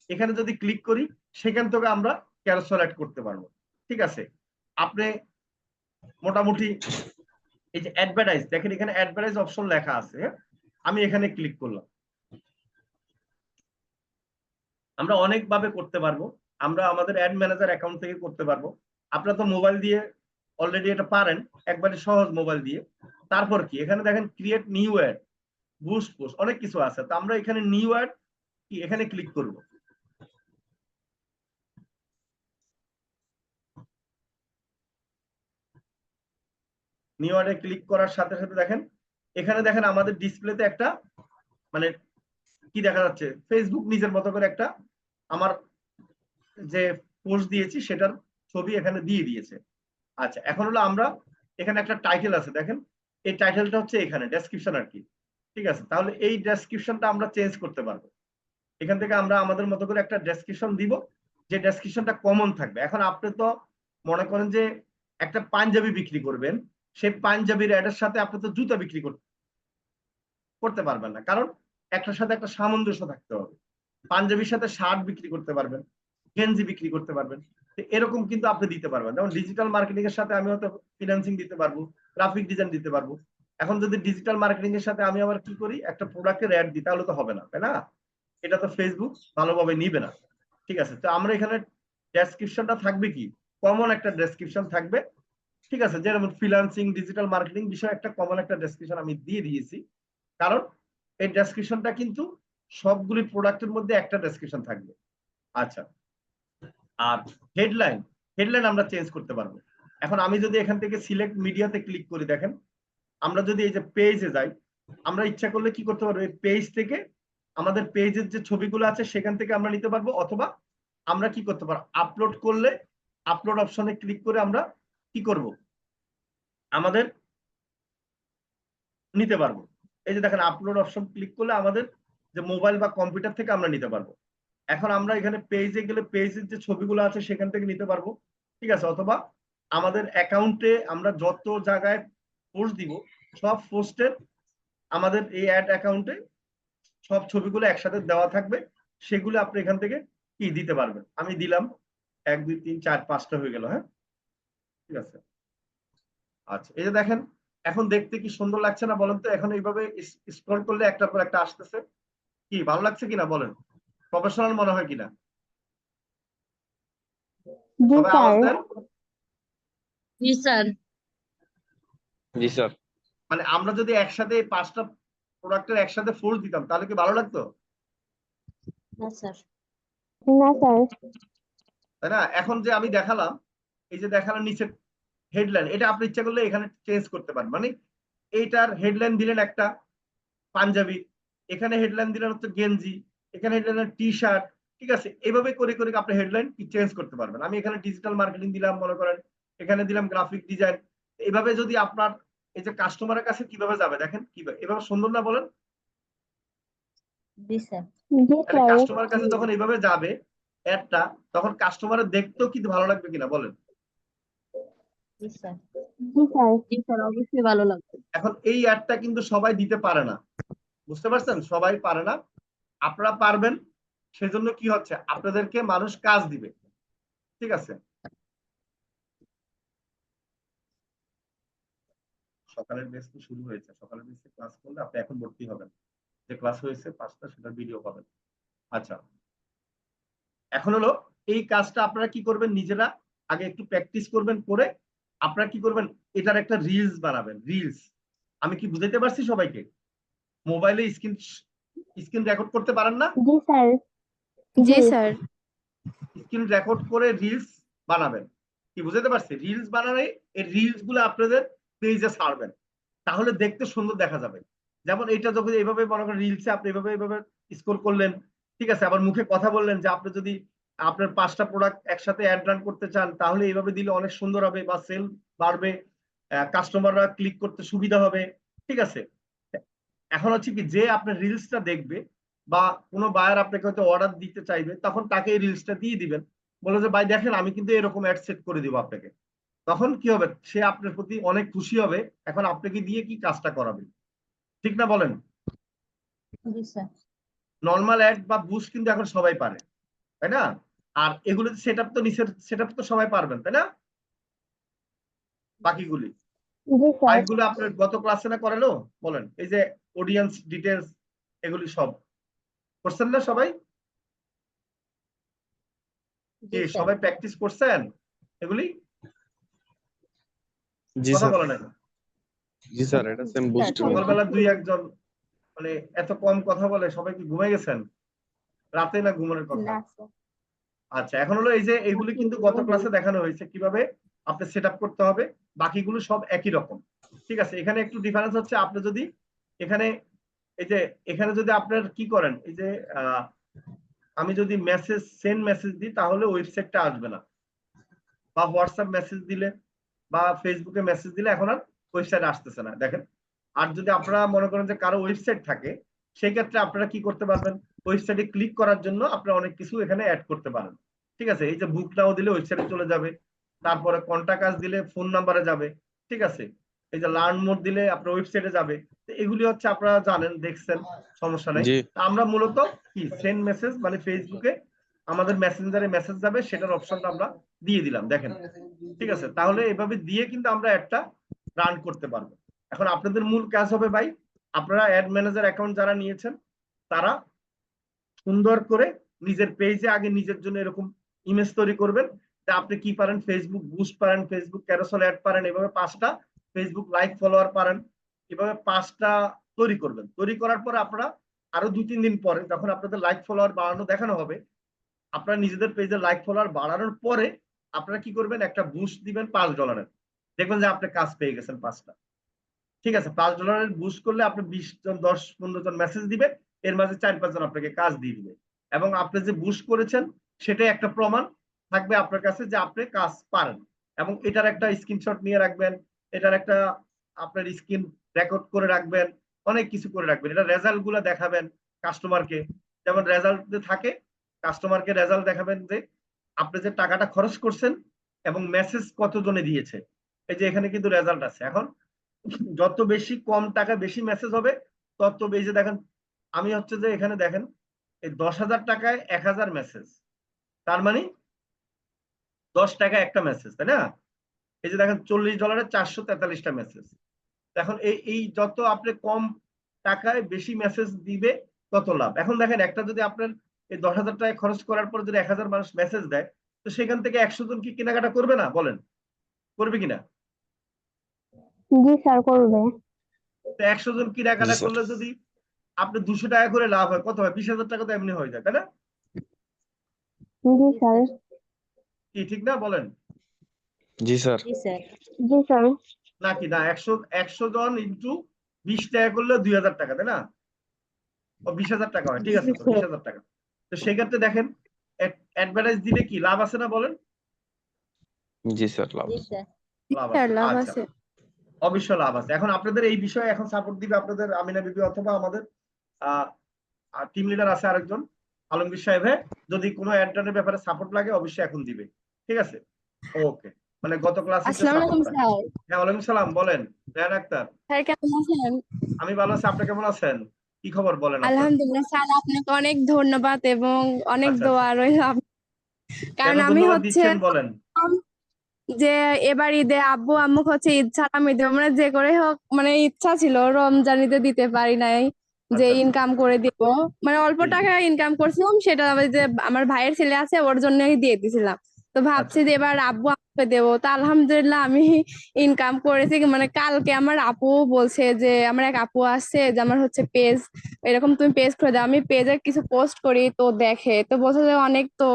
এখানে যদি ক্লিক করি সেখান থেকে আমরা ক্যারোসেল অ্যাড করতে পারবো, ঠিক আছে। আপনি মোটামুটি এই যে অ্যাডভার্টাইজ দেখেন, এখানে অ্যাডভার্টাইজ অপশন লেখা আছে, আমি এখানে ক্লিক করলাম। আমরা অনেকভাবে করতে পারবো, আমরা আমাদের অ্যাড ম্যানেজার অ্যাকাউন্ট থেকে করতে পারবো। আপনারা তো মোবাইল দিয়ে অলরেডি এটা পারেন, একবারে সহজ মোবাইল দিয়ে। তারপর কি এখানে দেখেন create new ad, boost post, অনেক কিছু আছে। তো আমরা এখানে নিউ অ্যাড কি এখানে ক্লিক করব। নিউ অ্যাডে ক্লিক করার সাথে সাথে দেখেন এখানে দেখেন আমাদের ডিসপ্লেতে একটা মানে কি দেখা যাচ্ছে, ফেসবুক নিজের মতো করে একটা আমার যে পোস্ট দিয়েছি সেটার ছবি এখানে দিয়ে দিয়েছে। আচ্ছা, এখন হলো আমরা এখানে একটা টাইটেল আছে দেখেন, এই টাইটেলটা হচ্ছে এখানে ডেসক্রিপশন আর কি, ঠিক আছে। তাহলে এই ডেসক্রিপশনটা আমরা চেঞ্জ করতে পারবো, এখান থেকে আমরা আমাদের মতো করে একটা ডেসক্রিপশন দিব, যে ডেসক্রিপশনটা কমন থাকবে। এখন আপনি তো মনে করেন যে একটা পাঞ্জাবি বিক্রি করবেন, সেই পাঞ্জাবির অ্যাডের সাথে আপনি তো জুতা বিক্রি করতে পারবেন না, কারণ একটার সাথে একটা সামঞ্জস্য থাকতে হবে। পাঞ্জাবির সাথে শার্ট বিক্রি করতে পারবেন, গেঞ্জি বিক্রি করতে পারবেন, এরকম কিন্তু আপনি দিতে পারবেন। যেমন ডিজিটাল মার্কেটিং এর সাথে আমি হয়তো ফিনান্সিং দিতে পারবো, গ্রাফিক ডিজাইন দিতে পারবো। এখন যদি ডিজিটাল মার্কেটিং এর সাথে আমি আবার কি করি, একটা প্রোডাক্টের অ্যাড দিই, তাহলে তো হবে না, তাই না? এটা তো ফেসবুক ভালোভাবে নিবে না, ঠিক আছে। তো আমরা এখানে ডেসক্রিপশনটা থাকবে কি, কমন একটা ডেসক্রিপশন থাকবে, ঠিক আছে। যেমন ফ্রিল্যান্সিং, ডিজিটাল মার্কেটিং বিষয়ে একটা কমন একটা ডেসক্রিপশন আমি দিয়ে দিয়েছি, কারণ এই ডেসক্রিপশনটা কিন্তু সবগুলি প্রোডাক্টের মধ্যে একটা ডেসক্রিপশন থাকবে। আচ্ছা, আর হেডলাইন, হেডলাইন আমরা চেঞ্জ করতে পারবো। এখন আমি যদি এখান থেকে সিলেক্ট মিডিয়াতে ক্লিক করি, দেখেন আমরা যদি এই যে পেজে যাই, আমরা ইচ্ছা করলে কি করতে পারবো, এই পেজ থেকে আমাদের পেজের যে ছবিগুলো আছে সেখান থেকে আমরা নিতে পারবো, অথবা আমরা কি করতে পারবো, আপলোড করলে আপলোড অপশনে ক্লিক করে আমরা কি করব, আমাদের নিতে পারবো। এই যে দেখেন আপলোড অপশন ক্লিক করলে আমাদের যে মোবাইল বা কম্পিউটার থেকে আমরা নিতে পারবো। এখন আমরা এখানে পেজে গেলে পেজের যে ছবিগুলো আছে সেখান থেকে নিতে পারবো, ঠিক আছে। অথবা আমাদের অ্যাকাউন্টে আমরা যত জায়গায় পোস্ট দিব, সব পোস্টের আমাদের এই অ্যাড অ্যাকাউন্টে সব ছবিগুলো একসাথে দেওয়া থাকবে, সেগুলো আপনি এখান থেকে কি দিতে পারবেন। আমি দিলাম 1, 2, 3, 4, 5টা হয়ে গেল, হ্যাঁ, ঠিক আছে। আচ্ছা, এই যে দেখেন এখন দেখতে কি সুন্দর লাগছে না বলেন তো? এখন এইভাবে স্ক্রল করলে একটার পর একটা আসতেছে, কি ভালো লাগছে কিনা বলেন? প্রফেশনাল মনে হয় কিনা? জি সবাই আওয়াজ স্যার। দেন। জি স্যার। জি স্যার। মানে আমরা যদি একসাথে 5টা প্রোডাক্টের একসাথে ফোর্স দিতাম তাহলে কি ভালো লাগতো? না স্যার। না স্যার। তাই না? এখন যে আমি দেখালাম, এই যে দেখালাম নিচে হেডলাইন, এটা আপনি ইচ্ছা করলে এখানে চেঞ্জ করতে পারেন। মানে এইটার হেডলাইন দিলেন একটা পাঞ্জাবি, এখানে হেডলাইন দিলেন হচ্ছে গেঞ্জি, এখানে হেডলাইন টি শার্ট, ঠিক আছে, এইভাবে করে করে আপনি হেডলাইন চেঞ্জ করতে পারবেন। আমি এখানে ডিজিটাল মার্কেটিং দিলাম মনে করেন, এখানে দিলাম গ্রাফিক ডিজাইন। এইভাবে যদি আপনার এই যে কাস্টমারের কাছে কিভাবে যাবে দেখেন, কিভাবে এভাবে সুন্দর না বলেন? জি স্যার। জি তাহলে স্যার। কাস্টমার কাছে যখন এইভাবে যাবে অ্যাডটা, তখন কাস্টমারের দেখতেও কিন্তু ভালো লাগবে কিনা বলেন? জি স্যার। জি স্যার। জি স্যার, অবশ্যই ভালো লাগবে। এখন এই অ্যাডটা কিন্তু সবাই দিতে পারে না, বুঝতে পারছেন? সবাই পারে না, আপনারা পারবেন। সেজন্য কি হচ্ছে, আপনাদেরকে মানুষ কাজ দিবে, ঠিক আছে? সকালের বেস তো শুরু হয়েছে, সকালের বেসে ক্লাস করলে আপনি এখন ভর্তি হবেন, যে ক্লাস হয়েছে 5টা সেটার ভিডিও পাবেন। আচ্ছা, এখন হলো এই কাজটা আপনারা কি করবেন, নিজেরা আগে একটু প্র্যাকটিস করবেন, করে আপনারা কি করবেন, এটার একটা রিলস বানাবেন। রিলস, আমি কি বুঝাইতে পারছি সবাইকে? মোবাইলে স্ক্রিন রেকর্ড করতে পারেন না? জি স্যার। জি স্যার। স্ক্রিন রেকর্ড করে রিলস বানাবেন। কি বুঝাতে পারছি? রিলস বানালে এই রিলস গুলো আপনাদের পেজে ছাড়বেন, তাহলে দেখতে সুন্দর দেখা যাবে। যেমন এটা যখন এইভাবে মনে করেন রিলসে আপনি এইভাবে এইভাবে স্ক্রল করলেন, ঠিক আছে, আবার মুখে কথা বললেন যে আপনি যদি আপনার 5টা প্রোডাক্ট একসাথে অ্যাড রান করতে চান, তাহলে এইভাবে দিলে অনেক সুন্দর হবে, বা সেল বাড়বে, কাস্টমাররা ক্লিক করতে সুবিধা হবে, ঠিক আছে? এখন হচ্ছে কি, যে আপনার রিলসটা দেখবে বা কোনো বায়ার আপনাকে হয়তো অর্ডার দিতে চাইবে, তখন তাকে এই রিলসটা দিয়ে দিবেন, বলে যে ভাই দেখেন আমি কিন্তু এরকম অ্যাড সেট করে দিব আপনাকে। তখন কি হবে, সে আপনার প্রতি অনেক খুশি হবে, এখন আপনাকে দিয়ে কি কাজটা করাবে, ঠিক না বলেন? জি স্যার। নর্মাল অ্যাড বা বুস্ট কিন্তু এখন সবাই পারে, তাই না? আর এগুলো সেটআপ তো নিচের সেটআপ তো সবাই পারবেন, তাই না? বাকিগুলি জি স্যার। ফাইলগুলো আপনার গত ক্লাসে না করালো, বলেন, এই যে অডিয়েন্স ডিটেলস, এগুলি সব করছেন না সবাই? জি কি স্যার। সবাই প্র্যাকটিস করছেন এগুলি? জি কথা স্যার। বলে না? জি স্যার, এটা সেম বুস্ট। সকালবেলা 2-1 জন মানে এত কম কথা বলে, সবাই কি ঘুমাই গেছেন রাতে, না ঘুমানোর কথা? না স্যার। আচ্ছা, এখন হলো এই যে এইগুলি কিন্তু গত ক্লাসে দেখানো হয়েছে কিভাবে আপনি সেট আপ করতে হবে, বাকিগুলো সব একই রকম, ঠিক আছে? এখানে একটু ডিফারেন্স হচ্ছে, আপনি যদি এখানে এই যে এখানে যদি আপনার কি করেন, এই যে আমি যদি সেন্ড মেসেজ দিই, তাহলে ওয়েবসাইটটা আসবে না, বা হোয়াটসঅ্যাপ মেসেজ দিলে বা ফেসবুকে মেসেজ দিলে এখন আর ওয়েবসাইট আসতেছে না, দেখেন। আর যদি আপনারা মনে করেন যে কারো ওয়েবসাইট থাকে, সেই ক্ষেত্রে আপনারা কি করতে পারবেন, ওয়েবসাইটে ক্লিক করার জন্য আপনারা অনেক কিছু এখানে অ্যাড করতে পারেন, ঠিক আছে? এই যে বুক নাও দিলে ওয়েবসাইটে চলে যাবে, তারপরে কন্টাক্ট আস দিলে ফোন নাম্বারে যাবে, ঠিক আছে? এই যে লার্ন মোর দিলে আপনার ওয়েবসাইটে যাবে। তো এগুলি হচ্ছে আপনারা জানেন, দেখছেন, সমস্যা নাই। জি। আমরা মূলত কি সেন্ড মেসেজ মানে ফেসবুকে আমাদের মেসেঞ্জারে মেসেজ যাবে, সেটার অপশনটা আমরা দিয়ে দিলাম, দেখেন, ঠিক আছে? তাহলে এভাবে দিয়ে কিন্তু আমরা একটা রান করতে পারবো। এখন আপনাদের মূল কাজ হবে ভাই, আপনারা অ্যাড ম্যানেজার অ্যাকাউন্ট যারা নিয়েছেন, তারা সুন্দর করে নিজের পেজে আগে নিজের জন্য এরকম ইমেজ তৈরি করবেন, যে আপনি কি পারেন, ফেসবুক বুস্ট পারেন, ফেসবুক ক্যারোসেল অ্যাড পারেন, এভাবে 5টা ফেসবুক লাইক ফলোয়ার পারেন, এভাবে 5টা তৈরি করবেন। তৈরি করার পর আপনারা আরো 2-3 দিন পরে যখন আপনাদের লাইক ফলোয়ার বাড়ানো দেখানো হবে, আপনারা নিজেদের পেজে লাইক ফলোয়ার বাড়ানোর পরে আপনারা কি করবেন, একটা বুস্ট দিবেন $5, দেখবেন যে আপনি কাজ পেয়ে গেছেন 5টা, ঠিক আছে? $5 বুস্ট করলে আপনি 20 জন 10-15 জন মেসেজ দিবে, এর মাঝে 4-5 জন আপনাকে কাজ দিয়ে দিবে, এবং আপনি যে বুস্ট করেছেন সেটাই একটা প্রমাণ থাকবে আপনার কাছে যে আপনি কাজ পারেন। এবং এটার একটা স্ক্রিনশট নিয়ে রাখবেন, এটার একটা আপনার স্ক্রিন রেকর্ড করে রাখবেন, অনেক কিছু করে রাখবেন, এটা রেজাল্ট গুলো দেখাবেন কাস্টমারকে। যেমন রেজাল্ট থাকে, কাস্টমারকে রেজাল্ট দেখাবেন যে আপনি যে টাকাটা খরচ করছেন এবং মেসেজ কতজনে দিয়েছে, এই যে এখানে কিন্তু রেজাল্ট আছে। এখন যত বেশি কম টাকা বেশি মেসেজ হবে, তত বেশি দেখেন, আমি হচ্ছে যে এখানে দেখেন, এই 10,000 টাকায় 1,000 মেসেজ, তার মানে 10 টাকা একটা মেসেজ, তাই না? এই যে দেখেন $40 443টা মেসেজ। এখন এই যত আপনি কম টাকায় বেশি মেসেজ দিবে তত লাভ। এখন দেখেন, একটা যদি আপনার এই 10,000 টাকা খরচ করার পর যদি 1,000 মানুষ মেসেজ দেয়, তো সেখান থেকে 100 জন কি কেনাকাটা করবে না, বলেন? করবে কিনা? জি স্যার, করবে। তো 100 জন জি কেনাকাটা স্যার। করলে যদি আপনি 200 টাকা করে লাভ হয়, কত হয়? 20,000 টাকা তো এমনি হয়ে যায়, তাই না? জি স্যার। কি ঠিক না বলেন? জি স্যার। জি স্যার। জি স্যার। নাকি না, 100 জন ইন্টু 20 টাকা করলে 2,000 টাকা, তাই না? ও 20,000 টাকা হয়, ঠিক জি আছে, তো স্যার। 20,000 টাকা। তো সেক্ষেত্রে দেখেন, অ্যাডভার্টাইজ দিলে কি লাভ আছে না বলেন? জি স্যার, লাভ জি আছে। স্যার। লাভ স্যার আছে, লাভ আচ্ছা, আছে। অবশ্যই লাভ আছে। এখন আপনাদের এই বিষয়ে এখন সাপোর্ট দিবে আপনাদের আমিনা বিবি অথবা আমাদের টিম লিডার আছে আরেকজন আলমগীর সাহেব। হ্যাঁ, যদি কোনো অ্যাডানের ব্যাপারে সাপোর্ট লাগে অবশ্যই এখন দিবে, ঠিক আছে? ওকে, মানে গত ক্লাসের যে আসসালামু আলাইকুম সাপোর্টটা। স্যার। হ্যাঁ, ওয়ালাইকুম সালাম, বলেন রেহান আক্তার। স্যার কেমন আছেন? আমি ভালো আছি, আপনি কেমন আছেন? কি খবর বলেন আপনার? আলহামদুলিল্লাহ স্যার, আপনাকে অনেক ধন্যবাদ এবং অনেক আচ্ছা দোয়া আচ্ছা, রইল। কেন কারণ আমি ধন্যবাদ হচ্ছে দিচ্ছেন বলেন? যে এবার ঈদে আব্বু আম্মু হচ্ছে ঈদ সালামি দেবো, মানে যে করে হোক, মানে ইচ্ছা ছিল রমজান ঈদে দিতে পারি নাই, যে আচ্ছা আচ্ছা, ইনকাম করে দিব। মানে অল্প জি জি, টাকা ইনকাম করছিলাম, সেটা আবার যে আমার ভাইয়ের ছেলে আছে ওর জন্যই দিয়ে দিছিলাম। তো আচ্ছা ভাবছি যে এবার আব্বু আম্মুকে দেবো। তো আলহামদুলিল্লাহ আমি ইনকাম করেছি। মানে কালকে আমার আপু বলছে যে, আমার এক আপু আসছে যে আমার হচ্ছে পেজ, এরকম তুমি পেজ খুলে দাও। আমি পেজে কিছু পোস্ট করি তো দেখে, তো বলছে যে অনেক তো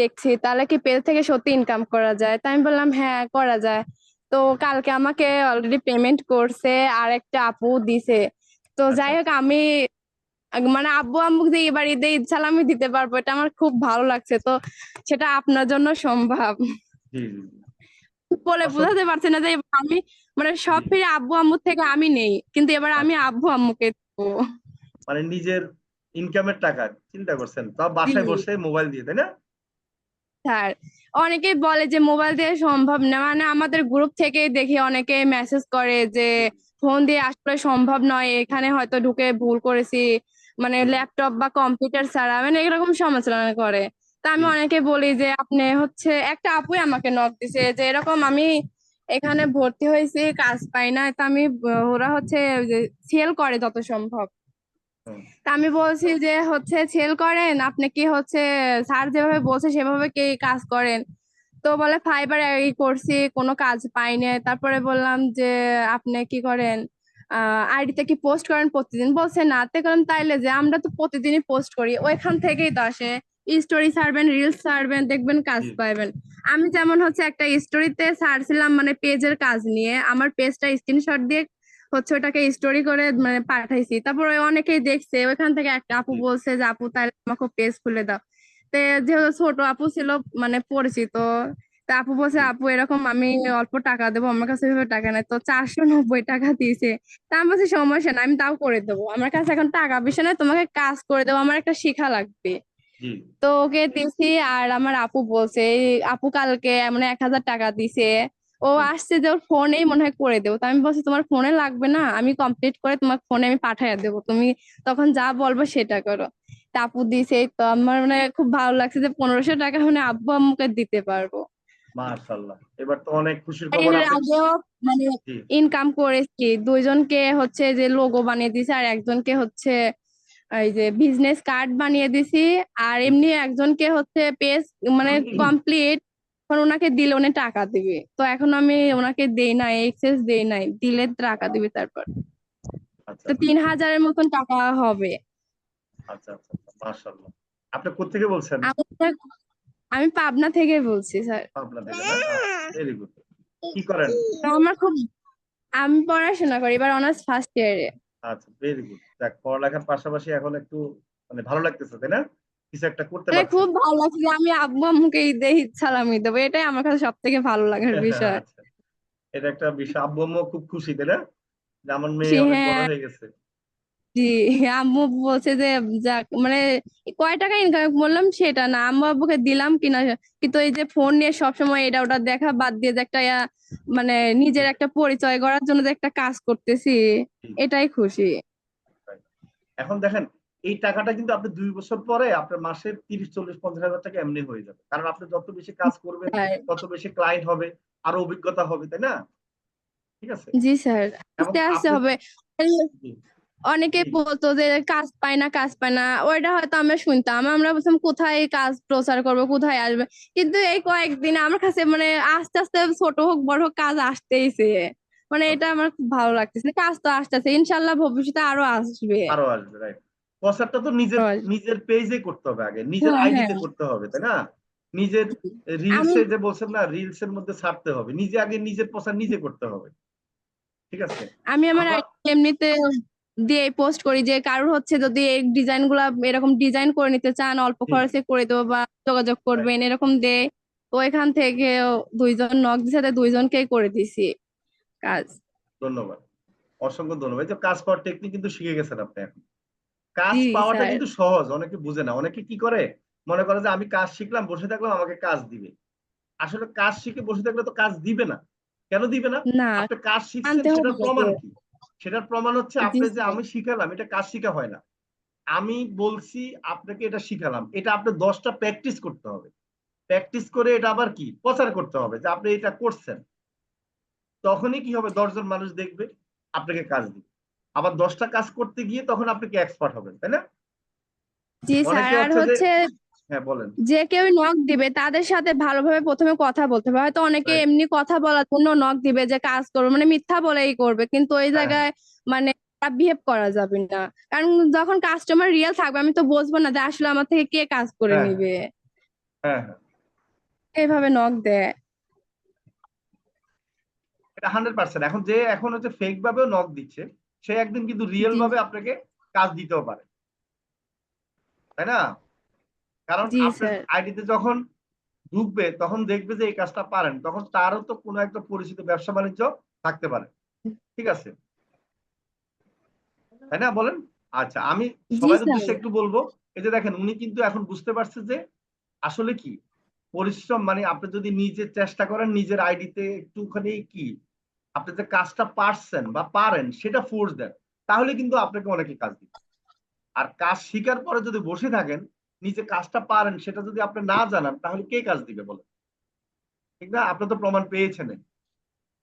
দেখছি, তাহলে কি পেজ থেকে সত্যি ইনকাম করা যায়? তাই আমি বললাম হ্যাঁ করা যায়। তো কালকে আমাকে অলরেডি পেমেন্ট করছে, আর একটা আপু দিছে। তো আচ্ছা যাই হোক, আচ্ছা, আমি মানে আব্বু আম্মুকে যে এবার ঈদে ঈদ সালামি দিতে পারবো, এটা আমার খুব ভালো লাগছে। তো সেটা আপনার জন্য সম্ভব। জি জি জি, বলে অসৎ, বোঝাতে পারছি না যে এবার আমি মানে জি, সব ফিরে আব্বু আম্মুর থেকে আমি নেই, কিন্তু এবার আমি আচ্ছা, আব্বু আম্মুকে দেবো। মানে নিজের ইনকামের টাকা চিন্তা করছেন, তাও জি বাসায় বসে মোবাইল দিয়ে, তাই না? স্যার, অনেকেই বলে যে মোবাইল দিয়ে সম্ভব না। মানে আমাদের গ্রুপ থেকে দেখি অনেকে মেসেজ করে যে জি ফোন দিয়ে আসলে সম্ভব নয়, এখানে হয়তো ঢুকে ভুল করেছি, মানে জি ল্যাপটপ বা কম্পিউটার ছাড়া, মানে এরকম সমালোচনা করে। তা জি আমি অনেকে বলি যে আপনি হচ্ছে, একটা আপুই আমাকে নক দিছে যে এরকম আমি এখানে ভর্তি হয়েছি, কাজ পাই না। তা আমি ওরা হচ্ছে সেল করে যত সম্ভব। হুম, তা আমি বলছি যে হচ্ছে সেল করেন আপনি কি হচ্ছে, স্যার যেভাবে বলছে সেভাবে কি কাজ করেন? তো বলে ফাইবার করছি, কোনো কাজ পাইনি। তারপরে বললাম যে আপনি কি করেন, আইডিতে কি পোস্ট করেন প্রতিদিন? বলছে না। তে কারণ তাইলে যে আমরা তো প্রতিদিনই পোস্ট করি, ওইখান থেকেই তো আসে। স্টোরি ছাড়বেন, রিলস ছাড়বেন, দেখবেন কাজ জি পাইবেন। আমি যেমন হচ্ছে একটা স্টোরিতে ছাড়ছিলাম, মানে পেজের কাজ নিয়ে, আমার পেজটা স্ক্রিনশট দিয়ে হচ্ছে ওটাকে স্টোরি করে মানে পাঠাইছি। তারপরে অনেকেই দেখছে, ওইখান থেকে একটা আপু জি বলছে যে আপু তাহলে আমাকে পেজ খুলে দাও। তে যেহেতু ছোট আপু ছিল, মানে পরিচিত, তা আপু বলছে জি, আপু এরকম আমি অল্প টাকা দেবো, আমার কাছে এভাবে টাকা নাই। তো 490 টাকা দিয়েছে। তা আমি বলছি সমস্যা না, আমি তাও করে দেবো, আমার কাছে এখন টাকা বিষয় নয়, তোমাকে কাজ করে দেবো, আমার একটা শিখা লাগবে। জি, তো ওকে দিছি। আর আমার আপু বলছে, এই আপু কালকে মানে 1000 টাকা দিছে। ও জি, আসছে যে ওর ফোনেই মনে হয় করে দেবো। তো আমি বলছি তোমার ফোনে লাগবে না, আমি কমপ্লিট করে তোমার ফোনে আমি পাঠিয়ে দেবো, তুমি তখন যা বলবো সেটা করো। তা আপু দিছে। এই তো আমার মানে খুব ভালো লাগছে যে 1500 টাকা মানে আব্বু আম্মুকে দিতে পারবো। মাশাআল্লাহ, এবার তো অনেক খুশির খবর। এর আপনি, আগেও মানে জি ইনকাম করেছি, দুইজনকে হচ্ছে যে লোগো বানিয়ে দিছি, আর একজনকে হচ্ছে এই যে বিজনেস কার্ড বানিয়ে দিছি। আর জি, এমনি একজনকে হচ্ছে পেজ মানে কমপ্লিট, এখন ওনাকে দিলে উনি টাকা দিবে। তো এখন আমি ওনাকে দেই নাই, এক্সেস দেই নাই, দিলে টাকা দিবে তারপর। আচ্ছা তো আচ্ছা, 3000-এর মতন টাকা হবে। আচ্ছা আচ্ছা, মাশাআল্লাহ। আপনি কোত্থেকে বলছেন? আমি আমি পাবনা থেকে বলছি স্যার। পাবনা থেকে না? Very good. কি করেন? তো আমার খুব, আমি পড়াশোনা করি, এবার অনার্স ফার্স্ট ইয়ারে। আচ্ছা, ভেরি গুড। দেখ, পড়ালেখার পাশাপাশি এখন একটু মানে ভালো লাগতেছে, তাই না? কিছু একটা করতে মানে পারছেন। খুব ভালো লাগছে যে আমি আব্বু আম্মুকে ঈদে ঈদ সালামি দেবো, এটাই আমার কাছে সব থেকে ভালো লাগার বিষয়। আচ্ছা, এটা একটা বিষয়। আব্বু আম্মু খুব খুশি, তাই না, যে আমার মেয়ে অনেক বড় হ্যাঁ, হয়ে গেছে। জি। আম্মু বলছে যে যাক, মানে কয় টাকা ইনকাম বললাম সেটা না, আম্মু আব্বুকে দিলাম কিনা, কিন্তু এই যে ফোন নিয়ে সবসময় এটা ওটা দেখা বাদ দিয়ে যে একটা মানে নিজের একটা পরিচয় গড়ার জন্য যে একটা কাজ করতেছি, এটাই খুশি। এখন দেখেন, এই টাকাটা কিন্তু আপনি 2 বছর পরে আপনার মাসে 30, 40, 50 হাজার টাকা এমনি হয়ে যাবে, কারণ আপনি যত বেশি কাজ করবেন আর তত বেশি ক্লায়েন্ট হবে, আরো অভিজ্ঞতা হবে, তাই না? ঠিক আছে। জি স্যার, এবং আস্তে আস্তে আপনি, হবে। জি অনেকে জি বলতো যে কাজ পায় না, কাজ পায় না, ওইটা হয়তো আমরা শুনতাম, আমরা বলতাম কোথায় কাজ প্রচার করবো, কোথায় আসবে। কিন্তু এই কয়েকদিন আমার কাছে মানে আস্তে আস্তে ছোট হোক বড় হোক কাজ আসতেইছে। মানে এটা আচ্ছা, আমার খুব ভালো লাগতেছে, কাজ তো আসতেছে, ইনশাল্লাহ ভবিষ্যতে আরো আসবে। আরো আসবে, রাইট। প্রচারটা তো নিজের আরো আসবে। নিজের পেজে করতে হবে, আগে নিজের হ্যাঁ হ্যাঁ, আইডিতে করতে হবে, তাই না? নিজের আমি রিলসে, যে বলছেন না, রিলস এর মধ্যে ছাড়তে হবে, নিজে আগে নিজের প্রচার নিজে করতে হবে, ঠিক আছে? আমি আমার আমরা, এমনিতে দিয়ে পোস্ট করি যে কারোর হচ্ছে যদি এই ডিজাইন গুলা এরকম ডিজাইন করে নিতে চান অল্প জি খরচে করে দেবো, বা যোগাযোগ করবেন এরকম দে। তো এখান থেকে দুইজন নক দিছে, তো দুইজনকেই করে দিছি কাজ। ধন্যবাদ, অসংখ্য ধন্যবাদ। এই যে কাজ পাওয়ার টেকনিক কিন্তু শিখে গেছেন আপনি এখন। কাজ জি পাওয়াটা স্যার। কিন্তু সহজ, অনেকে বুঝে না। অনেকে কি করে, মনে করে যে আমি কাজ শিখলাম, বসে থাকলাম, আমাকে কাজ দিবে। আসলে কাজ শিখে বসে থাকলে তো কাজ দিবে না। কেন দিবে না? না, আপনি কাজ শিখছেন, আনতে সেটার হবে প্রমাণ তো। কি? সেটার প্রমাণ হচ্ছে জি আপনি যে স্যার। আমি শিখালাম, এটা কাজ শিখা হয় না। আমি বলছি আপনাকে এটা শিখালাম, এটা আপনি 10টা প্র্যাকটিস করতে হবে। প্র্যাকটিস করে এটা আবার কি প্রচার করতে হবে যে আপনি এটা করছেন। তখনই কি হবে, 10 জন মানুষ দেখবে, আপনাকে কাজ দিবে। আবার 10টা কাজ করতে গিয়ে তখন আপনি কি এক্সপার্ট হবেন, তাই না? জি স্যার। অনেকে আর হচ্ছে যে, হচ্ছে হ্যাঁ বলেন। যে কেউ নক দিবে তাদের সাথে ভালোভাবে প্রথমে কথা বলতে হবে। হয়তো অনেকে রাইট। এমনি কথা বলার জন্য নক দিবে যে কাজ করবে, মানে মিথ্যা বলেই করবে, কিন্তু ওই হ্যাঁ, জায়গায় মানে বিহেভ করা যাবে না। কারণ যখন কাস্টমার রিয়েল থাকবে আমি তো বুঝবো না যে আসলে আমার থেকে কে কাজ করে হ্যাঁ, নিবে। হ্যাঁ, হ্যাঁ, এইভাবে নক দেয়। এটা 100%। এখন যে এখন হচ্ছে ফেক ভাবেও নক দিচ্ছে, সে একদিন কিন্তু রিয়েল জি। ভাবে আপনাকে কাজ দিতেও পারে, তাই না? কারণ জি আপনার স্যার। আইডিতে যখন ঢুকবে, তখন দেখবে যে এই কাজটা পারেন, তখন তারও তো কোনো একটা পরিচিত ব্যবসা বাণিজ্য থাকতে পারে। ঠিক আছে, তাই না, বলেন? আচ্ছা, আমি জি সবার স্যার। উদ্দেশ্যে একটু বলবো। এই যে দেখেন, উনি কিন্তু এখন বুঝতে পারছে যে আসলে কি পরিশ্রম, মানে আপনি যদি নিজে চেষ্টা করেন, নিজের আইডিতে একটুখানি কি আপনি যে কাজটা পারছেন বা পারেন সেটা ফোর্স দেন, তাহলে কিন্তু আপনাকে অনেকে কাজ দিবে। আর কাজ শিকার পরে যদি বসে থাকেন, নিজে কাজটা পারেন সেটা যদি আপনি না জানান, তাহলে কে কাজ দিবে বলেন? ঠিক না? আপনি তো প্রমাণ পেয়েছেন,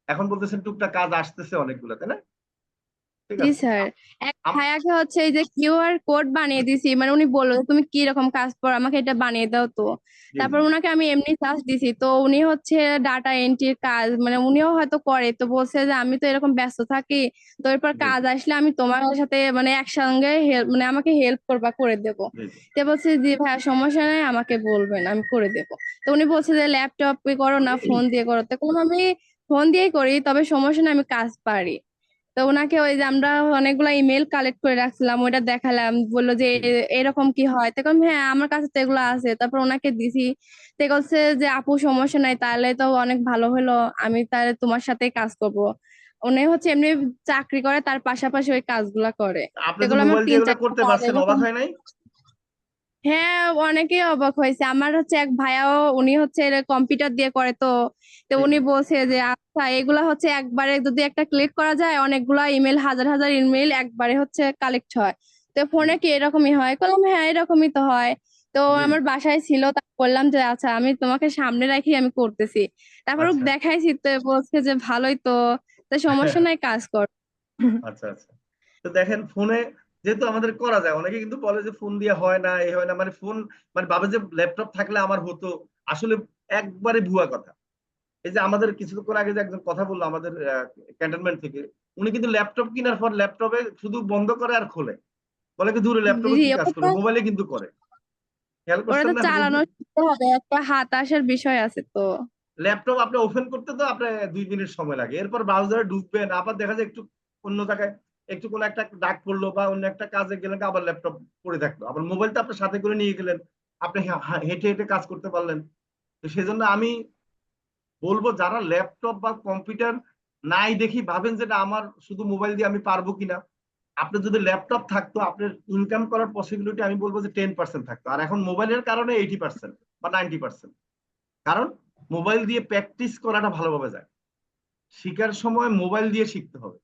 এখন বলতেছেন টুকটাক কাজ আসতেছে অনেকগুলো, তাই না? ঠিক জি আছে। স্যার। এক আম- ভাইয়াকে হচ্ছে এই যে কিউআর কোড বানিয়ে দিছি, মানে উনি বললো যে, তুমি কি রকম কাজ করো আমাকে এটা বানিয়ে দাও তো। জি, জি, তারপর উনাকে আমি এমনি কাজ দিছি, তো উনি হচ্ছে ডাটা এন্ট্রির কাজ মানে উনিও হয়তো করে, তো বলছে যে আমি তো এরকম ব্যস্ত থাকি, তো এরপর জি, কাজ আসলে আমি তোমার সাথে মানে একসঙ্গে হেল্প মানে আমাকে হেল্প করবা, করে দেবো। জি, জি। তো বলছে জি ভাইয়া সমস্যা নাই, আমাকে বলবেন আমি করে দেবো। তো উনি বলছে যে ল্যাপটপ করো না ফোন দিয়ে করো, তো কোনো আমি ফোন দিয়েই করি, তবে সমস্যা নাই আমি কাজ পারি। তো ওনাকে ওই যে আমরা অনেকগুলা ইমেল কালেক্ট করে রাখছিলাম, ওইটা দেখালাম, বললো যে জি। এরকম কি হয়, তখন হ্যাঁ আমার কাছে তো এগুলো আছে। তারপর ওনাকে দিছি, তো বলছে যে আপু সমস্যা নাই, তাহলে তো অনেক ভালো হলো, আমি তাহলে তোমার সাথেই কাজ করব। উনি হচ্ছে এমনি চাকরি করে, তার পাশাপাশি ওই কাজগুলা করে। আপনি যে এগুলো আমার মোবাইল দিয়ে এগুলো 3-4টা করতে কাজ পারছেন, অবাক এরকম। হয় নাই? হ্যাঁ, অনেকেই অবাক হয়েছে। আমার হচ্ছে এক ভাইয়াও, উনি হচ্ছে কম্পিউটার দিয়ে করে, তো তো জি, উনি জি, বলছে যে আচ্ছা এগুলা হচ্ছে একবারে যদি একটা ক্লিক করা যায়, অনেকগুলা ইমেল, হাজার হাজার ইমেল একবারে হচ্ছে কালেক্ট হয়। তো জি, ফোনে কি এরকমই হয়? বললাম হ্যাঁ এরকমই তো হয়। তো জি, জি। আমার বাসায় ছিল, তা বললাম যে আচ্ছা আমি তোমাকে সামনে রাখি আমি করতেছি। তারপর ও আচ্ছা। দেখাইছি, তো বলছে যে ভালোই তো, তো সমস্যা নাই কাজ কর। আচ্ছা, আচ্ছা। তো দেখেন, ফোনে যেহেতু আমাদের করা যায়, অনেকে কিন্তু বলে যে ফোন দিয়ে হয় না, এই হয় না, মানে ফোন, মানে ভাবে যে ল্যাপটপ থাকলে আমার হতো। আসলে একবারে ভুয়া কথা। এই যে আমাদের কিছুক্ষণ আগে যে একজন কথা বললো আমাদের ক্যান্টনমেন্ট থেকে, উনি কিন্তু ল্যাপটপ কেনার পর ল্যাপটপে শুধু বন্ধ করে আর খোলে, বলে কি দূরে ল্যাপটপে জি, কি কাজ ওটা তো করবে, মোবাইলে কিন্তু করে। খেয়াল ওটা করছেন তো না চালানো রুগী? শিখতে হবে, একটা হাত আসার বিষয় আছে তো। ল্যাপটপ আপনি ওপেন করতে তো আপনার 2 মিনিট সময় লাগে, এরপর ব্রাউজারে ঢুকবেন, আবার দেখা যায় একটু অন্য জায়গায় একটু কোনো একটা ডাক পড়লো বা অন্য একটা কাজে গেলেন, আবার ল্যাপটপ পড়ে থাকলো, আবার মোবাইলটা আপনার সাথে করে নিয়ে গেলেন, আপনি হেঁটে হেঁটে কাজ করতে পারলেন। তো সেজন্য আমি বলবো, যারা ল্যাপটপ বা কম্পিউটার নাই দেখি ভাবেন যে না আমার শুধু মোবাইল দিয়ে আমি পারবো কিনা, আপনার যদি ল্যাপটপ থাকতো আপনার ইনকাম করার পসিবিলিটি আমি বলবো যে 10% থাকতো। আর এখন মোবাইলের কারণে 80% বা 90%। কারণ মোবাইল দিয়ে প্র্যাকটিস করাটা ভালোভাবে যায়। শিখার সময় মোবাইল দিয়ে শিখতে হবে,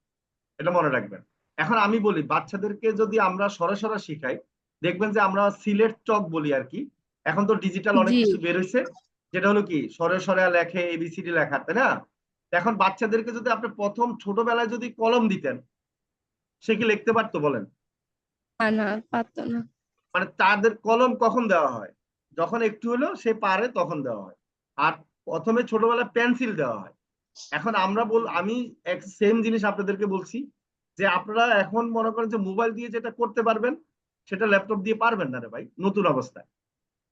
এটা মনে রাখবেন। এখন আমি বলি, বাচ্চাদেরকে যদি আমরা সরাসরি শিখাই, দেখবেন যে আমরা সিলেট চক বলি আর কি। এখন তো ডিজিটাল অনেক জি। কিছু বের হয়েছে, যেটা হলো কি সরে সরে লেখে, এবিসিডি লেখা, তাই না? এখন বাচ্চাদেরকে যদি আপনি প্রথম ছোটবেলায় যদি কলম দিতেন, সে কি লিখতে পারতো বলেন? না না, পারতো না। মানে তাদের কলম কখন দেওয়া হয়, যখন একটু হলো সে পারে তখন দেওয়া হয়। আর প্রথমে ছোটবেলায় পেন্সিল দেওয়া হয়। এখন আমি এক সেম জিনিস আপনাদেরকে বলছি, যে আপনারা এখন মনে করেন যে মোবাইল দিয়ে যেটা করতে পারবেন, সেটা ল্যাপটপ দিয়ে পারবেন না রে ভাই, নতুন অবস্থায়।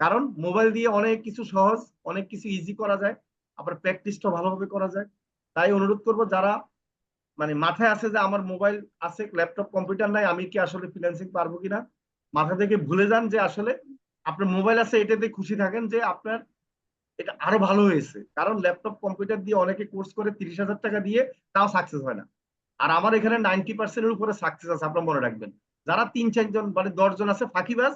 কারণ মোবাইল দিয়ে অনেক কিছু সহজ, অনেক কিছু ইজি করা যায়, আবার প্র্যাকটিসটা ভালোভাবে করা যায়। তাই অনুরোধ করব, যারা মানে মাথায় আছে যে আমার মোবাইল আছে, ল্যাপটপ কম্পিউটার নাই, আমি কি আসলে ফ্রিল্যান্সিং পারবো কিনা, মাথা থেকে ভুলে যান যে আসলে আপনার মোবাইল আছে এটাতে খুশি থাকেন যে আপনার এটা আরো ভালো হয়েছে, কারণ ল্যাপটপ কম্পিউটার দিয়ে অনেকে কোর্স করে 30,000 টাকা দিয়ে, তাও সাকসেস হয় না। আর আমার এখানে 90%-এর উপরে সাকসেস আছে, আপনার মনে রাখবেন। যারা 3-4 জন মানে 10 জন আছে ফাঁকিবাজ,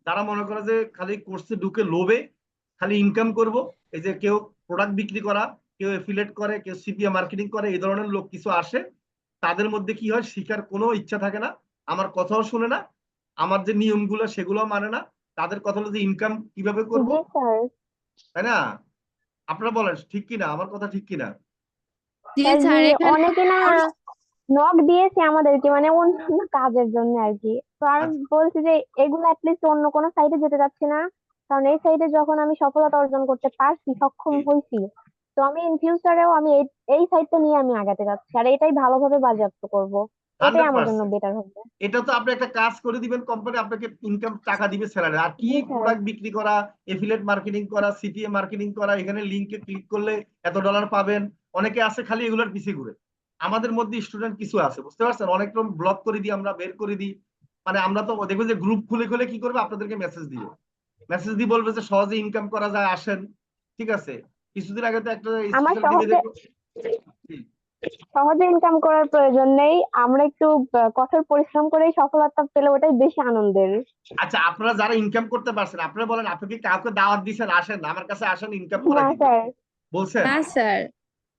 যারা মনে করে যে খালি কোর্সে ঢুকে লোভে খালি ইনকাম করব, এই যে কেউ প্রোডাক্ট বিক্রি করা, কেউ এফিলেট করে, কেউ সিপিএ মার্কেটিং করে, এই ধরনের লোক কিছু আসে। তাদের মধ্যে কি হয়, শিখার কোনো ইচ্ছা থাকে না, আমার কথাও শুনে না, আমার যে নিয়মগুলো সেগুলো মানে না। তাদের কথা হলো যে ইনকাম কিভাবে করব, জি স্যার। তাই না? আপনারা বলেন ঠিক কিনা, আমার কথা ঠিক কিনা? জি স্যার স্যার, জি, এখানে অনেকে না নক দিয়েছে আমাদেরকে, মানে অন্যান্য কাজের জন্য আর কি। তো আমি আচ্ছা, বলছি যে এগুলো অ্যাটলিস্ট অন্য কোনো সাইটে যেতে যাচ্ছে না, কারণ এই সাইটে যখন আমি সফলতা অর্জন করতে পারছি, সক্ষম জি। হয়েছি, তো আমি ইন ফিউচারেও আমি এই সাইটটা নিয়ে আমি আগাতে যাচ্ছি, আর এটাই ভালোভাবে বাজেয়াপ্ত করব। এটাই আমার জন্য 100%। বেটার হবে। এটা তো আপনি একটা কাজ করে দিবেন, কোম্পানি আপনাকে ইনকাম টাকা দিবে, স্যালারি। আর কি জি স্যার। প্রোডাক্ট বিক্রি করা, এফিলিয়েট মার্কেটিং করা, সিপিএ মার্কেটিং করা, এখানে লিংকে ক্লিক করলে এত ডলার পাবেন। অনেকে আছে খালি এগুলোর পিছিয়ে ঘুরে। আমাদের মধ্যে স্টুডেন্ট কিছু আছে, বুঝতে পারছেন, অনেক রকম ব্লক করে দিই আমরা, বের করে দিই। মানে আমরা তো দেখবো যে গ্রুপ খুলে খুলে কি করবে, আপনাদেরকে মেসেজ দিবে, মেসেজ দিয়ে বলবে যে সহজে ইনকাম করা যায়, আসেন। ঠিক আছে, কিছুদিন আগে তো একটা আমার স্পেশাল টিমে সহজে দেখবো। জি। সহজে ইনকাম করার প্রয়োজন নেই, আমরা একটু কঠোর পরিশ্রম করেই সফলতা পেলে ওটাই বেশি আনন্দের। আচ্ছা, আপনারা যারা ইনকাম করতে পারছেন, আপনারা বলেন, আপনি কি কাউকে দাওয়াত দিয়েছেন, আসেন আমার কাছে আসেন, ইনকাম না করাই দিব, স্যার। বলছেন? না স্যার,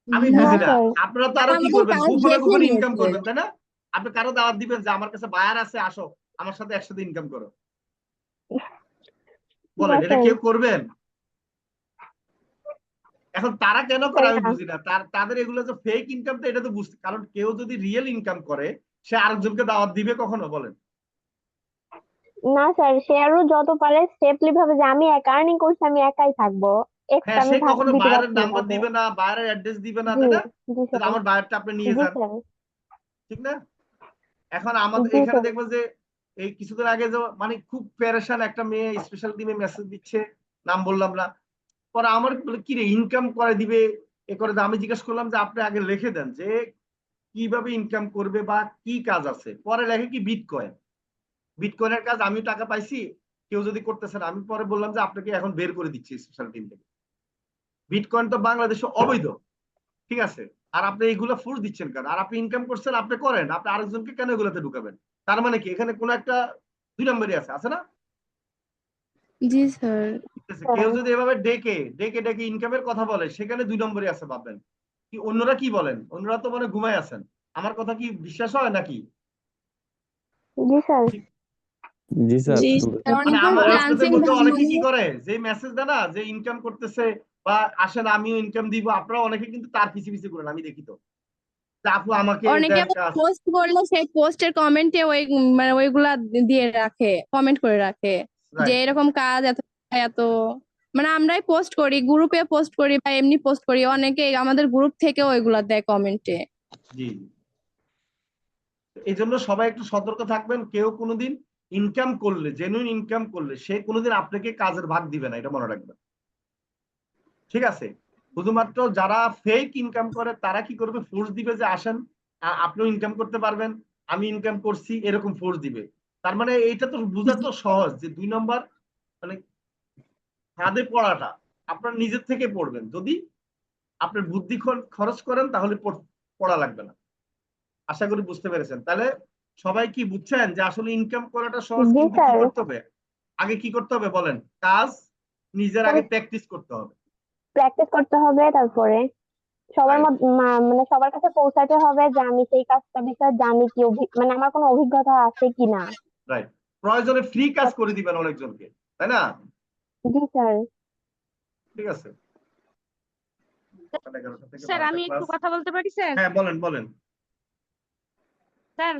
আমি না, না বুঝি না, স্যার। আপনারা তো তারা আরো কি আমাদের করবেন, কাজ গোপনে দেখে গোপনে ইনকাম নিয়েছে। করবেন, তাই না? আপনি কারো দাওয়াত দিবেন যে আমার কাছে বায়ার আছে, আসো আমার সাথে একসাথে ইনকাম করো, না বলেন এটা স্যার। কেউ করবেন? এখন তারা কেন করে স্যার আমি না। বুঝি না, তাদের এগুলো যে ফেক ইনকাম, তো এটা তো বুঝতে, কারণ কেউ যদি রিয়েল ইনকাম করে সে আরেকজনকে দাওয়াত দিবে কখনো, বলেন? না স্যার, সে আরো যত পারে সেফলি ভাবে যে আমি এক আর্নিং করছি, আমি একাই থাকবো, হ্যাঁ, এক্সট্রা আমি সে কখনো দিতে বায়ারের যাচ্ছি না নাম্বার কাউকে। দিবে না, বায়ারের অ্যাড্রেস দিবে না, জি। তাই না? জি তাহলে স্যার। আমার বায়ারটা আপনি নিয়ে জি যান, স্যার। ঠিক না? এখন আমাদের জি এখানে স্যার। দেখবো যে এই কিছুদিন আগে যে মানে খুব প্যারেশান একটা মেয়ে স্পেশাল টিমে মেসেজ দিচ্ছে, নাম বললাম না। পরে আমার বলে কি রে, ইনকাম করে দিবে, এ করে দেবে। আমি জিজ্ঞেস করলাম যে আপনি আগে লিখে দেন যে কিভাবে ইনকাম করবে বা কি কাজ আছে। পরে লেখে কি বিটকয়েন, বিটকয়েনের কাজ, আমি টাকা পাইছি, কেউ যদি করতেছেন। আমি পরে বললাম যে আপনাকে এখন বের করে দিচ্ছি স্পেশাল টিম থেকে, বিটকয়েন তো বাংলাদেশে অবৈধ, ঠিক আছে? আর আপনি এইগুলো ফোর্স দিচ্ছেন কেন? আর আপনি ইনকাম করছেন, আপনি করেন, আপনি আরেকজনকে কেন এগুলোতে ঢুকাবেন? তার মানে কি এখানে কোনো একটা 2 নম্বরই আছে, আছে না? জি স্যার। ঠিক আছে, কেউ স্যার। যদি এভাবে ডেকে ডেকে ডেকে ইনকামের কথা বলে, সেখানে 2 নম্বরই আছে ভাববেন। কি অন্যরা কি বলেন? অন্যরা তো মানে ঘুমায় আছেন, আমার কথা কি বিশ্বাস হয় নাকি? জি স্যার। ঠিক। জি স্যার, জি শুনতে স্যার, মানে অনেকবার আপনাদের ফ্রিল্যান্সিং মধ্যে অনেকে ধরনের কি করে, যে মেসেজ দেয় না যে ইনকাম করতেছে বা আসেন আমিও ইনকাম দিব, আপনারা অনেকে কিন্তু তার পিছে পিছে করেন, আমি দেখি তো, যে আপু আমাকে অনেকে দেন কাজ। পোস্ট করলে সেই পোস্টের কমেন্টে ওই মানে ওইগুলা দিয়ে রাখে, কমেন্ট করে রাখে যে রাইট। এরকম কাজ এত এত, মানে আমরাই পোস্ট করি, গ্রুপে পোস্ট করি বা এমনি পোস্ট করি, অনেকে আমাদের গ্রুপ থেকে ওইগুলা দেয় কমেন্টে। জি। এই জন্য সবাই একটু সতর্ক থাকবেন, কেউ কোনোদিন ইনকাম করলে, জেনুইন ইনকাম করলে সে কোনোদিন আপনাকে কাজের ভাগ দিবে না, এটা মনে রাখবেন, ঠিক আছে? শুধুমাত্র যারা ফেক ইনকাম করে তারা কি করবে, ফোর্স দিবে যে আসেন, আপনিও ইনকাম করতে পারবেন, আমি ইনকাম করছি, এরকম ফোর্স দিবে। তার মানে এইটা তো বোঝা তো সহজ যে 2 নম্বর মানে ফাঁদে পড়াটা আপনার নিজের থেকে পড়বেন। যদি আপনার বুদ্ধি খরচ করেন তাহলে পড়া লাগবে না। আশা করি বুঝতে পেরেছেন। তাহলে সবাই কি বুঝছেন যে আসলে ইনকাম করাটা সহজ, জি কিন্তু কি স্যার। করতে হবে? আগে কি করতে হবে বলেন? কাজ নিজের আগে প্র্যাকটিস করতে হবে। প্র্যাকটিস করতে হবে, তারপরে সবার রাইট, মানে সবার কাছে পৌঁছাতে হবে যে আমি সেই কাজটা বিষয়ে জানি কি, মানে আমার কোনো অভিজ্ঞতা আছে কিনা। রাইট। প্রয়োজনে ফ্রি কাজ করে দিবেন অনেকজনকে, তাই না? জি স্যার। ঠিক আছে, 11টা থেকে স্যার 12টা আমি একটু ক্লাস। কথা বলতে পারি স্যার? হ্যাঁ, বলেন বলেন। স্যার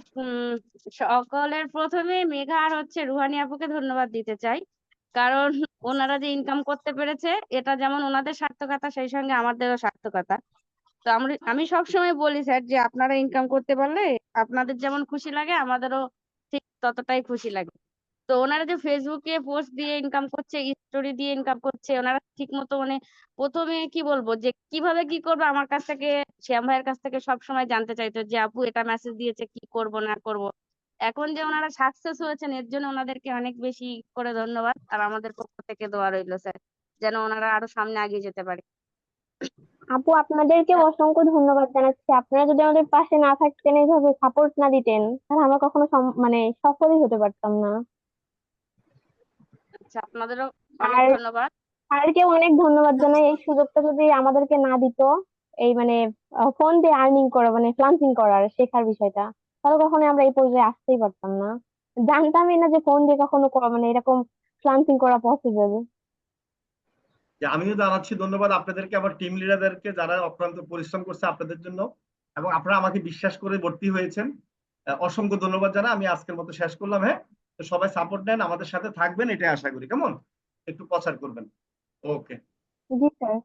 সকলের প্রথমে মেঘা আর রুহানি আপুকে ধন্যবাদ দিতে চাই, কারণ ওনারা যে ইনকাম করতে পেরেছে এটা যেমন ওনাদের সার্থকতা, সেই সঙ্গে আমাদেরও সার্থকতা। তো আমি সবসময় বলি স্যার যে আপনারা ইনকাম করতে পারলে আপনাদের যেমন খুশি লাগে আমাদেরও ঠিক ততটাই খুশি লাগে। তো ওনারা যে ফেসবুকে পোস্ট দিয়ে ইনকাম করছে, স্টোরি দিয়ে ইনকাম করছে, ওনারা ঠিক মতো মানে প্রথমে কি বলবো যে কিভাবে কি করবে আমার কাছ থেকে, শ্যাম ভাইয়ের কাছ থেকে সব সময় জানতে চাইতো যে আপু এটা মেসেজ দিয়েছে, কি করব না করব। এখন যে ওনারা সাকসেস হয়েছেন এর জন্য ওনাদেরকে অনেক বেশি করে ধন্যবাদ, আর আমাদের পক্ষ থেকে দোয়া রইলো স্যার, যেন ওনারা আরো সামনে এগিয়ে যেতে পারে। আপু আপনাদেরকে অসংখ্য ধন্যবাদ জানাচ্ছি। আপনারা যদি আমাদের পাশে না থাকতেন, এইভাবে সাপোর্ট না দিতেন, তাহলে আমরা কখনো মানে সফলই হতে পারতাম না। আচ্ছা, আপনাদেরও অনেক আর ধন্যবাদ। স্যারকে অনেক ধন্যবাদ জানাই। এই সুযোগটা যদি আমাদেরকে না দিত, এই মানে ফোন দিয়ে আর্নিং করা মানে ফ্লান্সিং করার শেখার বিষয়টা, তাহলে কখনো আমরা এই পর্যায়ে আসতেই পারতাম না। জানতামই না যে ফোন দিয়ে কখনো মানে এরকম ফ্লান্সিং করা পসিবল। যে আমিও জানাচ্ছি ধন্যবাদ আপনাদেরকে, আমার টিম লিডারদেরকে যারা অক্লান্ত পরিশ্রম করছে আপনাদের জন্য, এবং আপনারা আমাকে বিশ্বাস করে ভর্তি হয়েছেন। অসংখ্য ধন্যবাদ জানা আমি আজকের মতো শেষ করলাম। হ্যাঁ, তো সবাই সাপোর্ট নেন, আমাদের সাথে থাকবেন, এটাই আশা করি। কেমন, একটু প্রচার করবেন। ওকে। জি স্যার।